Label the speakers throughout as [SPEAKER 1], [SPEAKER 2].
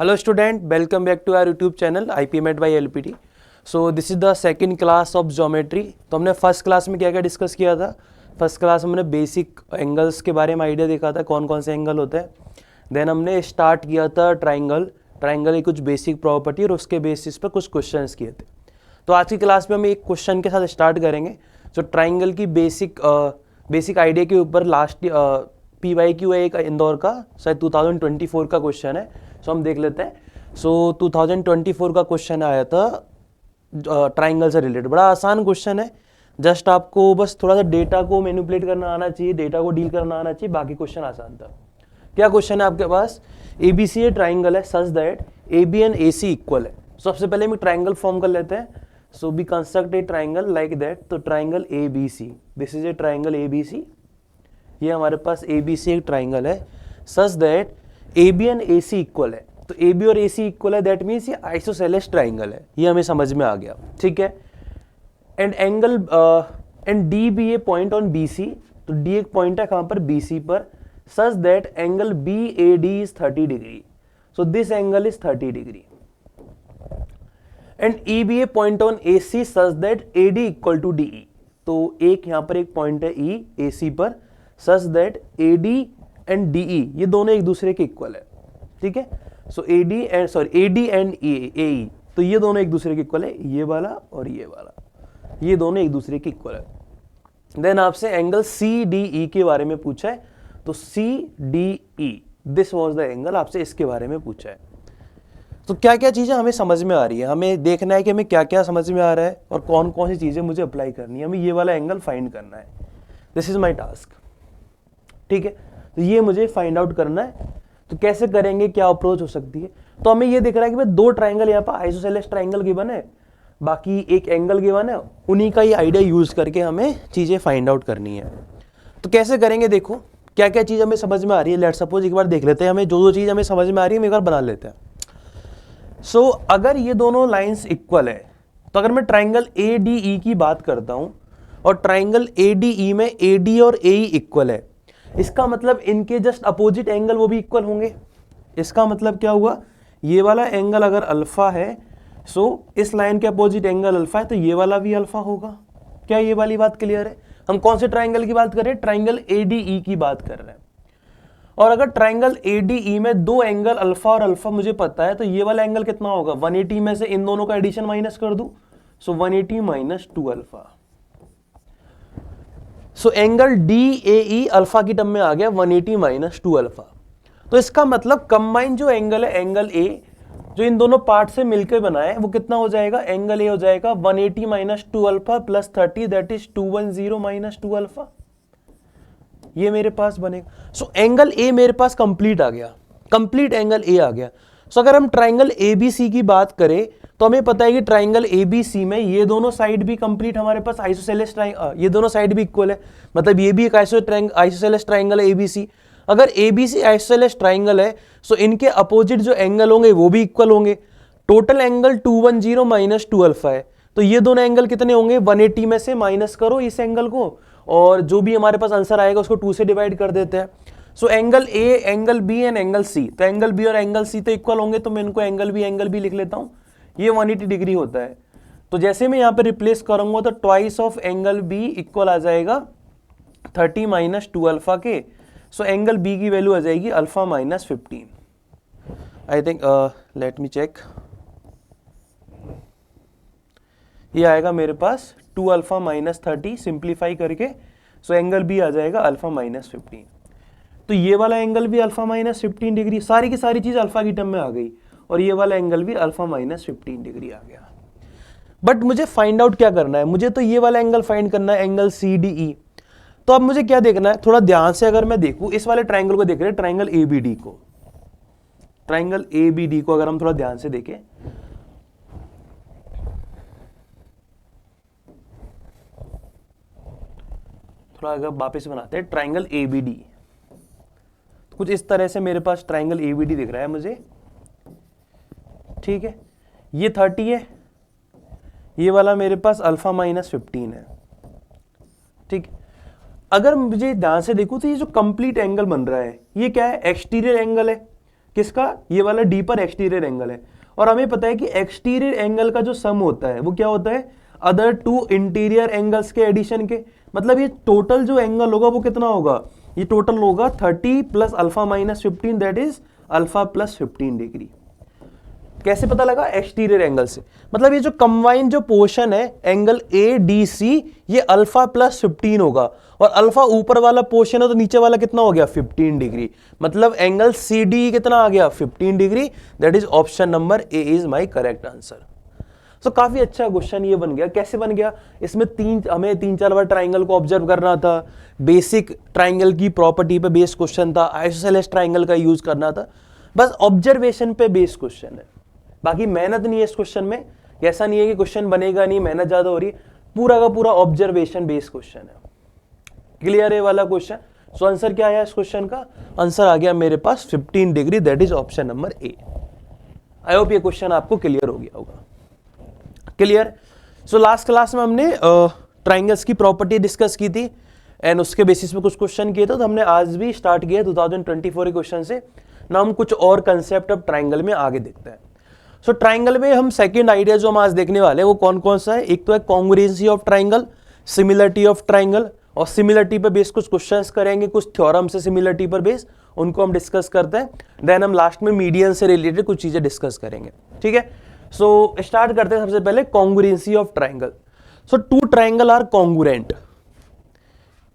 [SPEAKER 1] Hello student, welcome back to our YouTube channel IPMET by LPT. So this is the second class of geometry. तो हमने first class में क्या क्या discuss किया था। First class में हमने बेसिक एंगल्स के बारे में आइडिया देखा था, कौन कौन से एंगल होते हैं। देन हमने स्टार्ट किया था ट्राइंगल की कुछ बेसिक प्रॉपर्टी और उसके बेसिस पर कुछ क्वेश्चंस किए थे। तो आज की क्लास में हम एक क्वेश्चन के साथ स्टार्ट करेंगे जो ट्राइंगल की बेसिक आइडिया के ऊपर लास्ट PYQ है एक इंदौर का, शायद 2024 का क्वेश्चन है। सो हम देख लेते हैं। सो 2024 का क्वेश्चन आया था ट्राइंगल से रिलेटेड। बड़ा आसान क्वेश्चन है, जस्ट आपको बस थोड़ा सा डेटा को मैनिपुलेट करना आना चाहिए, डेटा को डील करना आना चाहिए, बाकी क्वेश्चन आसान था। क्या क्वेश्चन है आपके पास? ABC ए ट्राइंगल है such that AB and AC equal है। सबसे पहले हम ट्राइंगल फॉर्म कर लेते हैं। So we construct a triangle like that. तो triangle ABC, this is a triangle ABC। ये हमारे पास ABC एक ट्राइंगल है such that AB and AC equal है। तो AB और AC इक्वल है, दैट मीन्स ये आइसोसेलेस ट्राइंगल है। ये हमें समझ में आ गया, ठीक है। एंड D भी ये पॉइंट ऑन BC। तो D एक पॉइंट है कहां पर? BC पर। Such that angle BAD is 30 degree. So this angle is 30 degree. And E भी ये point on AC such that AD equal to DE। तो एक यहां पर एक पॉइंट है E AC पर, such that AD and DE ये दोनों एक दूसरे के इक्वल है, ठीक है। सो AD एंड AE तो ये दोनों एक दूसरे के इक्वल है, ये वाला और ये वाला, ये दोनों एक दूसरे के इक्वल है। देन आपसे एंगल CDE के बारे में पूछा है। तो CDE this was the angle, आपसे इसके बारे में पूछा है। तो क्या क्या चीजें हमें समझ में आ रही है, हमें देखना है कि हमें क्या क्या समझ में आ रहा है और कौन कौन सी चीजें मुझे अप्लाई करनी है। हमें ये वाला एंगल फाइंड करना है, दिस इज माई टास्क, ठीक है। तो ये मुझे फाइंड आउट करना है। तो कैसे करेंगे, क्या अप्रोच हो सकती है? तो हमें ये दिख रहा है कि भाई दो ट्राइंगल यहाँ पर आइसोसेलेस ट्राइंगल गिवन है, बाकी एक एंगल गिवन है, उन्हीं का ये आइडिया यूज करके हमें चीजें फाइंड आउट करनी है। तो कैसे करेंगे, देखो क्या क्या चीज हमें समझ में आ रही है। लेट्स सपोज एक बार देख लेते हैं, हमें जो चीज हमें समझ में आ रही है हम एक बार बना लेते हैं। सो अगर ये दोनों लाइन्स इक्वल है, तो अगर मैं ट्राइंगल ADE की बात करता हूं और ट्राइंगल ADE में AD और AE इक्वल है, इसका मतलब इनके जस्ट अपोजिट एंगल वो भी इक्वल होंगे। इसका मतलब क्या हुआ, ये वाला एंगल अगर अल्फा है, सो इस लाइन के अपोजिट एंगल अल्फा है, तो ये वाला भी अल्फा होगा। क्या ये वाली बात क्लियर है? हम कौन से ट्राइंगल की बात कर रहे हैं? ट्राइंगल ADE की बात कर रहे हैं। और अगर ट्राइंगल ADE में दो एंगल अल्फा और अल्फा मुझे पता है, तो ये वाला एंगल कितना होगा? 180 में से इन दोनों का एडिशन माइनस कर दूं, सो 180 minus 2 alpha. So angle DAE alpha की टर्म में आ गया 180 माइनस 2 अल्फा। तो इसका मतलब कंबाइन जो एंगल है, एंगल A जो इन दोनों पार्ट से मिलकर बना है, वो कितना हो जाएगा? एंगल A हो जाएगा 180 minus 2 alpha plus 30, that is 210 minus 2 alpha. ये मेरे पास बनेगा। सो एंगल A मेरे पास कंप्लीट आ गया, कंप्लीट एंगल A आ गया। सो अगर हम ट्राइंगल ABC की बात करें, तो हमें पता है कि ट्राइंगल ABC में ये दोनों साइड भी कंप्लीट हमारे पास आइसोसेलेस ये दोनों साइड भी इक्वल है, मतलब ये भी एक आइसोसेलेस ट्राइंगल है ABC। अगर ABC आइसोसेलेस ट्राइंगल है, सो इनके अपोजिट जो एंगल होंगे वो भी इक्वल होंगे। टोटल एंगल 210 माइनस 2 अल्फा है, तो ये दोनों एंगल कितने होंगे? 180 में से माइनस करो इस एंगल को, और जो भी हमारे पास आंसर आएगा उसको 2 से डिवाइड कर देते हैं। So angle A, angle B and angle C, तो एंगल B और एंगल C तो इक्वल होंगे, तो मैं इनको एंगल B लिख लेता हूं। ये 180 डिग्री होता है। तो जैसे मैं यहां पे रिप्लेस करूंगा तो twice of angle B equal आ जाएगा 30 माइनस 2 अल्फा के। सो एंगल B की वैल्यू आ जाएगी alpha minus 15। I think let me check, ये आएगा मेरे पास 2 अल्फा माइनस 30 सिंप्लीफाई करके। सो एंगल B आ जाएगा अल्फा माइनस 15। तो ये वाला एंगल भी अल्फा माइनस 15 डिग्री, सारी की सारी चीज अल्फा की टर्म में आ गई, और ये वाला एंगल भी अल्फा माइनस 15 डिग्री आ गया। बट मुझे फाइंड आउट क्या करना है? मुझे तो ये वाला एंगल फाइंड करना है, एंगल CDE। तो अब मुझे क्या देखना है, थोड़ा ध्यान से अगर मैं देखूं, इस वाले ट्राइंगल को देख रहे हैं, ट्राइंगल ABD को, ट्राइंगल ABD को अगर हम थोड़ा ध्यान से देखें, थोड़ा अगर वापस बनाते हैं ट्राइंगल ABD, तो कुछ इस तरह से मेरे पास ट्राइंगल ABD दिख रहा है मुझे, ठीक है। ये 30 है, ये वाला मेरे पास अल्फा माइनस 15 है, ठीक। अगर मुझे ध्यान से देखूं तो ये जो कंप्लीट एंगल बन रहा है, ये क्या है? एक्सटीरियर एंगल है, किसका, ये वाला डी पर एक्सटीरियर एंगल है, और हमें पता है कि एक्सटीरियर एंगल का जो सम होता है वो क्या होता है, अदर टू इंटीरियर एंगल्स के एडिशन के। मतलब ये टोटल जो एंगल होगा वो कितना होगा, ये टोटल होगा 30 plus alpha minus 15, that is alpha plus 15 degree. कैसे पता लगा, एक्सटीरियर एंगल से। मतलब ये जो कंबाइंड जो पोर्शन है एंगल ए डी सी, ये अल्फा प्लस 15 होगा, और अल्फा ऊपर वाला पोर्शन है तो नीचे वाला कितना हो गया, 15 डिग्री। मतलब एंगल सी डी कितना आ गया, 15 degree. That is option number A is my correct answer. So काफी अच्छा क्वेश्चन ये बन गया। कैसे बन गया, इसमें हमें 3-4 बार ट्राइंगल को ऑब्जर्व करना था, बेसिक ट्राइंगल की प्रॉपर्टी पे बेस्ड क्वेश्चन था, आइसोसेलेस ट्राइंगल का यूज करना था, बस ऑब्जर्वेशन पे बेस्ड क्वेश्चन है। बाकी मेहनत नहीं है इस क्वेश्चन में, ऐसा नहीं है कि क्वेश्चन बनेगा नहीं, मेहनत ज्यादा हो रही है, पूरा का पूरा ऑब्जर्वेशन बेस्ड क्वेश्चन है। क्लियर है वाला क्वेश्चन। सो आंसर क्या आया इस क्वेश्चन का, आंसर आ गया मेरे पास 15 degree, that is option number A. I hope ये क्वेश्चन आपको क्लियर हो गया होगा। क्लियर। सो लास्ट क्लास में हमने ट्राइंगल्स की प्रॉपर्टी डिस्कस की थी एंड उसके बेसिस पे कुछ क्वेश्चन किए थे, तो हमने आज भी स्टार्ट किया 2024 के क्वेश्चन से। ना हम कुछ और कंसेप्ट अब ट्राइंगल में आगे देखते हैं। सो ट्राइंगल में हम सेकंड आइडिया जो हम आज देखने वाले हैं वो कौन कौन सा है, एक तो है congruency of triangle, similarity of triangle, और सिमिलरिटी पे बेस कुछ क्वेश्चंस करेंगे, कुछ थ्योरम से सिमिलरिटी पर बेस उनको हम डिस्कस करते हैं। देन हम लास्ट में मीडियन से रिलेटेड कुछ चीजें डिस्कस करेंगे। ठीक है, सो स्टार्ट करते हैं सबसे पहले congruency of triangle. So two triangle are congruent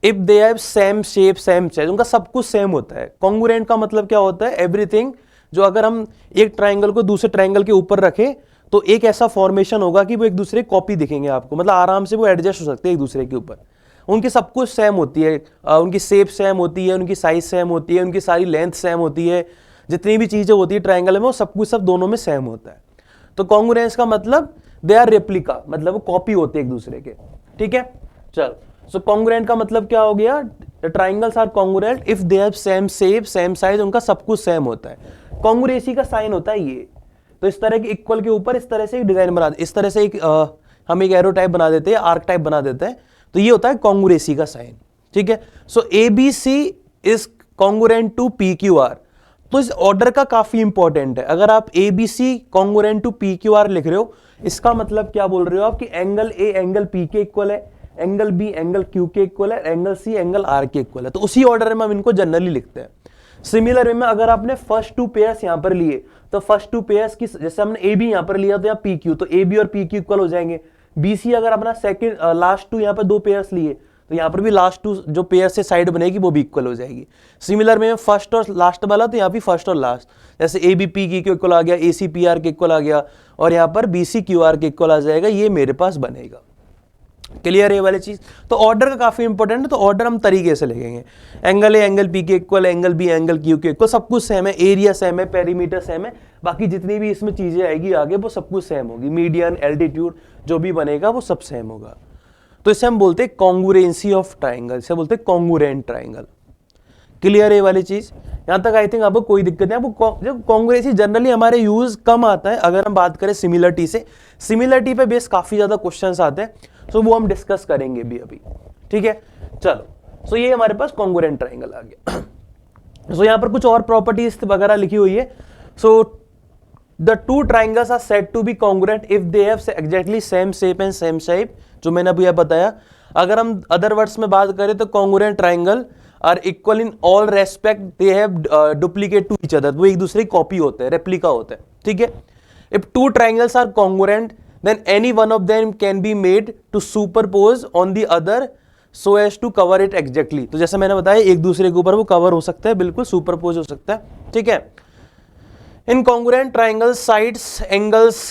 [SPEAKER 1] if they have same shape same size, उनका सब कुछ सेम होता है। कॉन्ग्रुएंट का मतलब क्या होता है, एवरीथिंग जो अगर हम एक ट्राइंगल को दूसरे ट्राइंगल के ऊपर रखें तो एक ऐसा फॉर्मेशन होगा कि वो एक दूसरे कॉपी दिखेंगे आपको, मतलब आराम से वो एडजस्ट हो सकते हैं एक दूसरे के ऊपर। उनकी सब कुछ सेम होती है, उनकी शेप सेम होती है, उनकी साइज सेम होती है, उनकी सारी लेंथ सेम होती है, जितनी भी चीजें होती है ट्राइंगल में वो सब कुछ सब दोनों में सेम होता है। तो कॉन्ग्रुएंस का मतलब दे आर रेप्लिका, मतलब वो कॉपी होते हैं एक दूसरे के। ठीक है, चल। सो कॉन्ग्रुएंट का मतलब क्या हो गया, triangles are congruent if they have same shape same size, उनका सब कुछ सेम होता है। कॉन्ग्रुएंसी का साइन होता है ये, तो इस तरह के इक्वल के ऊपर इस तरह से एक डिजाइन बना, इस तरह से एक हम एक एरो टाइप बना देते हैं, आर्क टाइप बना देते हैं, तो ये होता है कॉन्ग्रुएंसी का साइन। ठीक है, so A B C is congruent to P Q R. तो इस ऑर्डर का काफी इंपॉर्टेंट है। अगर आप A B C congruent to P Q R लिख रहे हो, इसका मतलब क्या बोल रहे हो आप कि एंगल ए एंगल पी के इक्वल है, एंगल बी एंगल क्यू के इक्वल है, एंगल सी एंगल आर के इक्वल है। तो उसी ऑर्डर में हम इनको जनरली लिखते हैं। सिमिलर वे में अगर आपने फर्स्ट टू पेयर्स यहां पर लिए तो फर्स्ट टू पेयर्स की, जैसे हमने ए बी यहां पर लिया तो यहाँ पी क्यू, तो ए बी और पी क्यू इक्वल हो जाएंगे। बी सी अगर अपना सेकंड लास्ट टू यहाँ पर दो पेयर्स लिए तो यहाँ पर भी लास्ट टू जो पेयर से साइड बनेगी वो भी इक्वल हो जाएगी। सिमिलर में फर्स्ट और लास्ट वाला तो यहाँ भी फर्स्ट और लास्ट, जैसे ए बी पी के इक्वल आ गया, ए सी पी आर के इक्वल आ गया, और यहाँ पर बी सी क्यू आर के इक्वल आ जाएगा, ये मेरे पास बनेगा। क्लियर है ये वाली चीज। तो ऑर्डर का काफी इंपॉर्टेंट है, तो ऑर्डर हम तरीके से लिखेंगे, एंगल ए एंगल पी के equal, angle B angle Q के इक्वल, सब कुछ सेम है, एरिया सेम है, पेरीमीटर सेम है, बाकी जितनी भी इसमें चीजें आएगी आगे वो सब कुछ सेम होगी, मीडियन एल्टीट्यूड जो भी बनेगा वो सब सेम होगा। तो इसे हम बोलते हैं कॉन्ग्रुएंसी ऑफ ट्राइंगल, इसे बोलते हैं कॉन्ग्रुएंट ट्राइंगल। क्लियर है ये वाली चीज, यहां तक आई थिंक आपको कोई दिक्कत नहीं। आपको कॉन्ग्रुएंसी जनरली हमारे यूज कम आता है अगर हम बात करें सिमिलरिटी से, सिमिलरिटी पे बेस काफी ज्यादा क्वेश्चंस आते हैं, तो वो हम डिस्कस करेंगे भी अभी। ठीक है, चलो। सो ये हमारे पास कॉन्ग्रुएंट ट्राइंगल आ गया। सो यहाँ पर कुछ और प्रॉपर्टीज वगैरह लिखी हुई है। So the two triangles are said to be congruent if they have exactly same shape and same size, जो मैंने अभी बताया। अगर हम अदर वर्ड्स में बात करें तो congruent triangle are equal in all respect, they have duplicate to each other, वो एक दूसरे की कॉपी होते हैं, रेप्लिका होते हैं। ठीक है, if two triangles are congruent then any one of them can be made to superpose on the other so as to cover it exactly। तो जैसे मैंने बताया एक दूसरे के ऊपर वो कवर हो सकता है, बिल्कुल सुपरपोज हो सकता है। ठीक है, in congruent triangles sides angles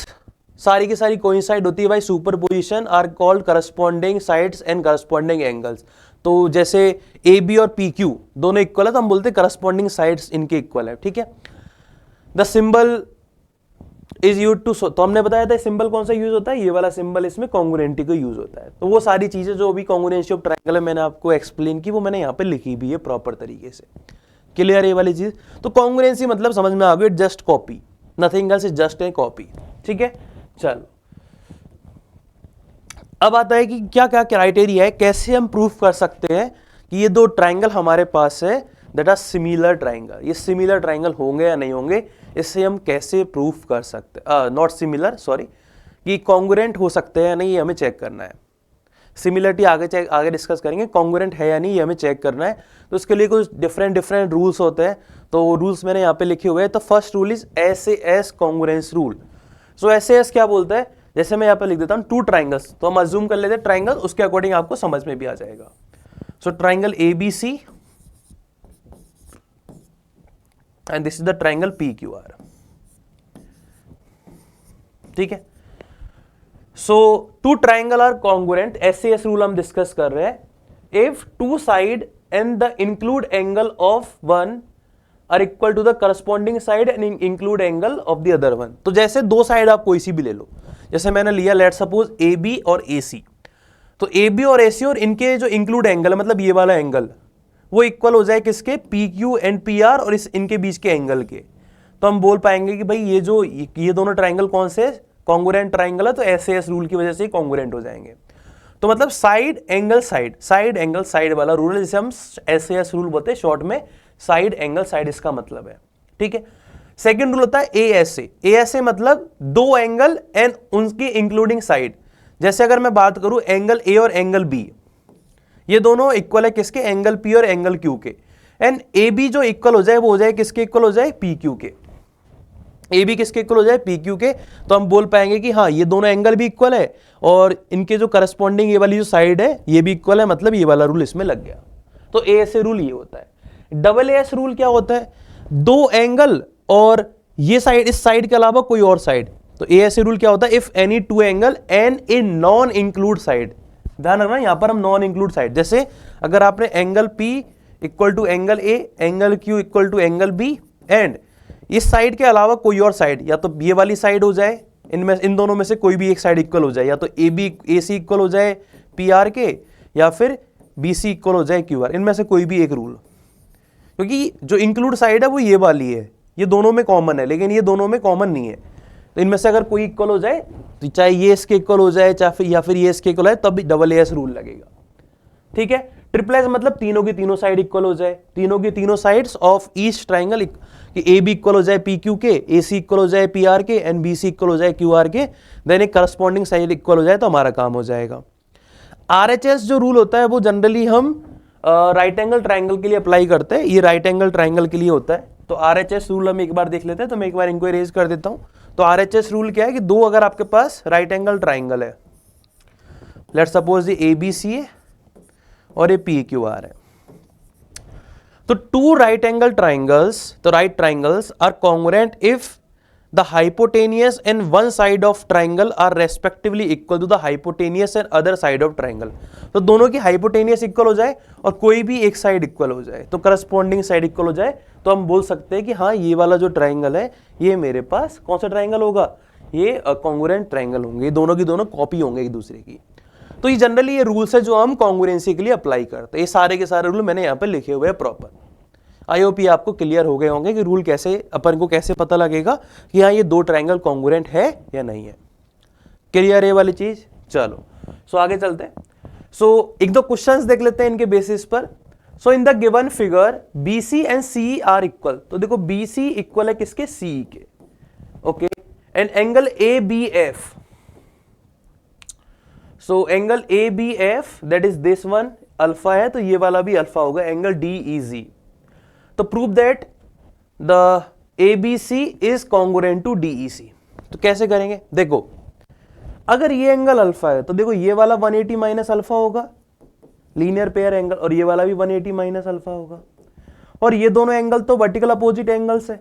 [SPEAKER 1] सारी की सारी कोइंसाइड होती है by superposition, are called corresponding sides and corresponding angles. तो जैसे ए बी और पी क्यू दोनों इक्वल है तो हम बोलते हैं करस्पॉन्डिंग साइड्स इनके इक्वल है। ठीक है, the symbol is use to, तो हमने बताया था सिंबल कौन सा यूज होता है, ये वाला सिंबल इसमें कॉन्ग्रुएंटी को यूज होता है। तो वो सारी चीजें जो भी कॉन्ग्रुएंसी ऑफ ट्रायंगल है मैंने आपको एक्सप्लेन की, वो मैंने यहाँ पे लिखी भी है प्रॉपर तरीके से। क्लियर है ये वाली चीज। तो कॉन्ग्रुएंसी मतलब समझ में आ गई, just copy, nothing else, is just a copy. ठीक है, चलो अब आता है कि क्या क्या क्राइटेरिया है, कैसे हम प्रूफ कर सकते हैं कि ये दो ट्राइंगल हमारे पास है दैट आर सिमिलर ट्राइंगल। ये सिमिलर ट्राइंगल होंगे या नहीं होंगे, इससे हम कैसे प्रूफ कर सकते, नॉट सिमिलर सॉरी, कि कॉन्ग्रुएंट हो सकते हैं या नहीं, ये हमें चेक करना है। सिमिलरिटी आगे डिस्कस करेंगे, कॉन्ग्रुएंट है या नहीं ये हमें चेक करना है। तो उसके लिए कुछ डिफरेंट रूल्स होते हैं, तो रूल्स मैंने यहाँ पे लिखे हुए हैं। तो first rule is SAS congruence rule. So SAS क्या बोलता है, जैसे मैं यहाँ पे लिख देता हूँ 2 ट्राइंगल्स, तो हम अज्यूम कर लेते हैं ट्राइंगल, उसके अकॉर्डिंग आपको समझ में भी आ जाएगा। So triangle ABC and this is the triangle PQR, ठीक है। So 2 triangle are congruent, SAS rule हम डिस्कस कर रहे हैं। If 2 side and the include angle of one are equal to the corresponding side and include angle of the other one. तो जैसे 2 side आप कोई सी भी ले लो, जैसे मैंने लिया लेट सपोज AB और AC, तो AB और AC और इनके जो इंक्लूड एंगल है, मतलब ये वाला एंगल, वो इक्वल हो जाए किसके, PQ एंड PR और इनके बीच के एंगल के। तो हम बोल पाएंगे कि भाई ये दोनों ट्राइंगल कौन से कॉन्ग्रुएंट ट्राइंगल है, तो SAS रूल की वजह से कॉन्ग्रुएंट हो जाएंगे। तो मतलब साइड एंगल साइड वाला रूल है, जिसे हम SAS रूल बोलते हैं शॉर्ट में, साइड एंगल साइड इसका मतलब है, ठीक है। सेकंड रूल होता है ASA मतलब 2 एंगल एंड उनके इंक्लूडिंग साइड। जैसे अगर मैं बात करूं एंगल A और एंगल B, ये दोनों इक्वल है किसके, एंगल P और एंगल Q के, एंड AB जो इक्वल हो जाए वो हो जाए किसके इक्वल हो जाए, PQ के। AB किसके इक्वल हो जाए, PQ के। तो हम बोल पाएंगे कि हाँ ये दोनों एंगल भी इक्वल है और इनके जो करस्पॉन्डिंग ये वाली जो साइड है ये भी इक्वल है, मतलब ये वाला रूल इसमें लग गया। तो ASA रूल ये होता है। AA रूल क्या होता है, 2 एंगल और ये साइड, इस साइड के अलावा कोई और साइड। तो ASA रूल क्या होता है, if any 2 angle and a non include side. ध्यान रखना यहां पर हम नॉन इंक्लूड साइड, जैसे अगर आपने angle P equal to angle A, angle Q equal to angle B, and इस साइड के अलावा कोई और साइड, या तो ये वाली साइड हो जाए, इन दोनों में से कोई भी एक साइड इक्वल हो जाए, या तो AC इक्वल हो जाए PR के, या फिर BC इक्वल हो जाए QR, इनमें से कोई भी एक रूल। क्योंकि जो इंक्लूड साइड है वो ये वाली है, ये दोनों में कॉमन है, लेकिन ये दोनों में कॉमन नहीं है। तो इनमें से अगर कोई इक्वल हो जाए, तो चाहे ये इसके इक्वल हो जाए या फिर ये इसके इक्वल है, तब भी AA रूल लगेगा, ठीक है। ट्रिपल मतलब तीनों की तीनों साइड इक्वल हो जाए, तीनों की तीनों साइड्स ऑफ ईच ट्राइंगल, कि AB इक्वल हो जाए PQ के, AC इक्वल हो जाए PR के, एंड BC इक्वल हो जाए QR के, देन एक करस्पॉन्डिंग साइड इक्वल हो जाए, तो हमारा काम हो जाएगा। RHS जो रूल होता है वो जनरली हम राइट एंगल ट्राइंगल के लिए अप्लाई करते हैं, ये राइट एंगल ट्राइंगल के लिए होता है। तो RHS रूल हम एक बार देख लेते हैं, तो मैं एक बार इनको इरेज कर देता हूं। तो RHS रूल क्या है कि 2 अगर आपके पास राइट एंगल ट्राइंगल है, लेट सपोज ये ABC है और ये PQR है, तो 2 राइट एंगल ट्राइंगल्स, तो right triangles are congruent if the hypotenuse and one side of triangle are respectively equal to the hypotenuse and other side of triangle. तो दोनों की हाइपोटेनियस इक्वल हो जाए और कोई भी एक साइड इक्वल हो जाए, तो करस्पॉन्डिंग साइड इक्वल हो जाए, तो हम बोल सकते हैं कि हाँ ये वाला जो ट्राइंगल है ये मेरे पास कौन सा ट्राइंगल होगा, ये कॉन्ग्रुएंट ट्राइंगल होंगे, दोनों की दोनों कॉपी होंगे एक दूसरे की। तो ये जनरली ये रूल्स है जो हम कॉन्ग्रुएंसी के लिए अप्लाई करते हैं। ये सारे के सारे रूल मैंने यहाँ पे लिखे हुए हैं प्रॉपर। आई होप ये आपको क्लियर हो गए होंगे कि रूल कैसे, अपन को कैसे पता लगेगा कि हाँ ये 2 ट्राइंगल कॉन्ग्रुएंट है या नहीं है। क्लियर है वाली चीज। चलो सो आगे चलते हैं। सो एक दो क्वेश्चंस देख लेते हैं इनके बेसिस पर। So in the given figure BC and CE are equal. तो देखो BC इक्वल है किसके, CE के, okay, and angle ABF। So angle ABF that is this one alpha है, तो ये वाला भी अल्फा होगा, एंगल DEG। तो prove that the ABC is congruent to DEC। तो कैसे करेंगे, देखो अगर ये एंगल अल्फा है तो देखो ये वाला 180 माइनस अल्फा होगा, लीनियर पेयर एंगल, और ये वाला भी 180 माइनस अल्फा होगा, और ये दोनों एंगल तो वर्टिकल अपोजिट एंगल्स है।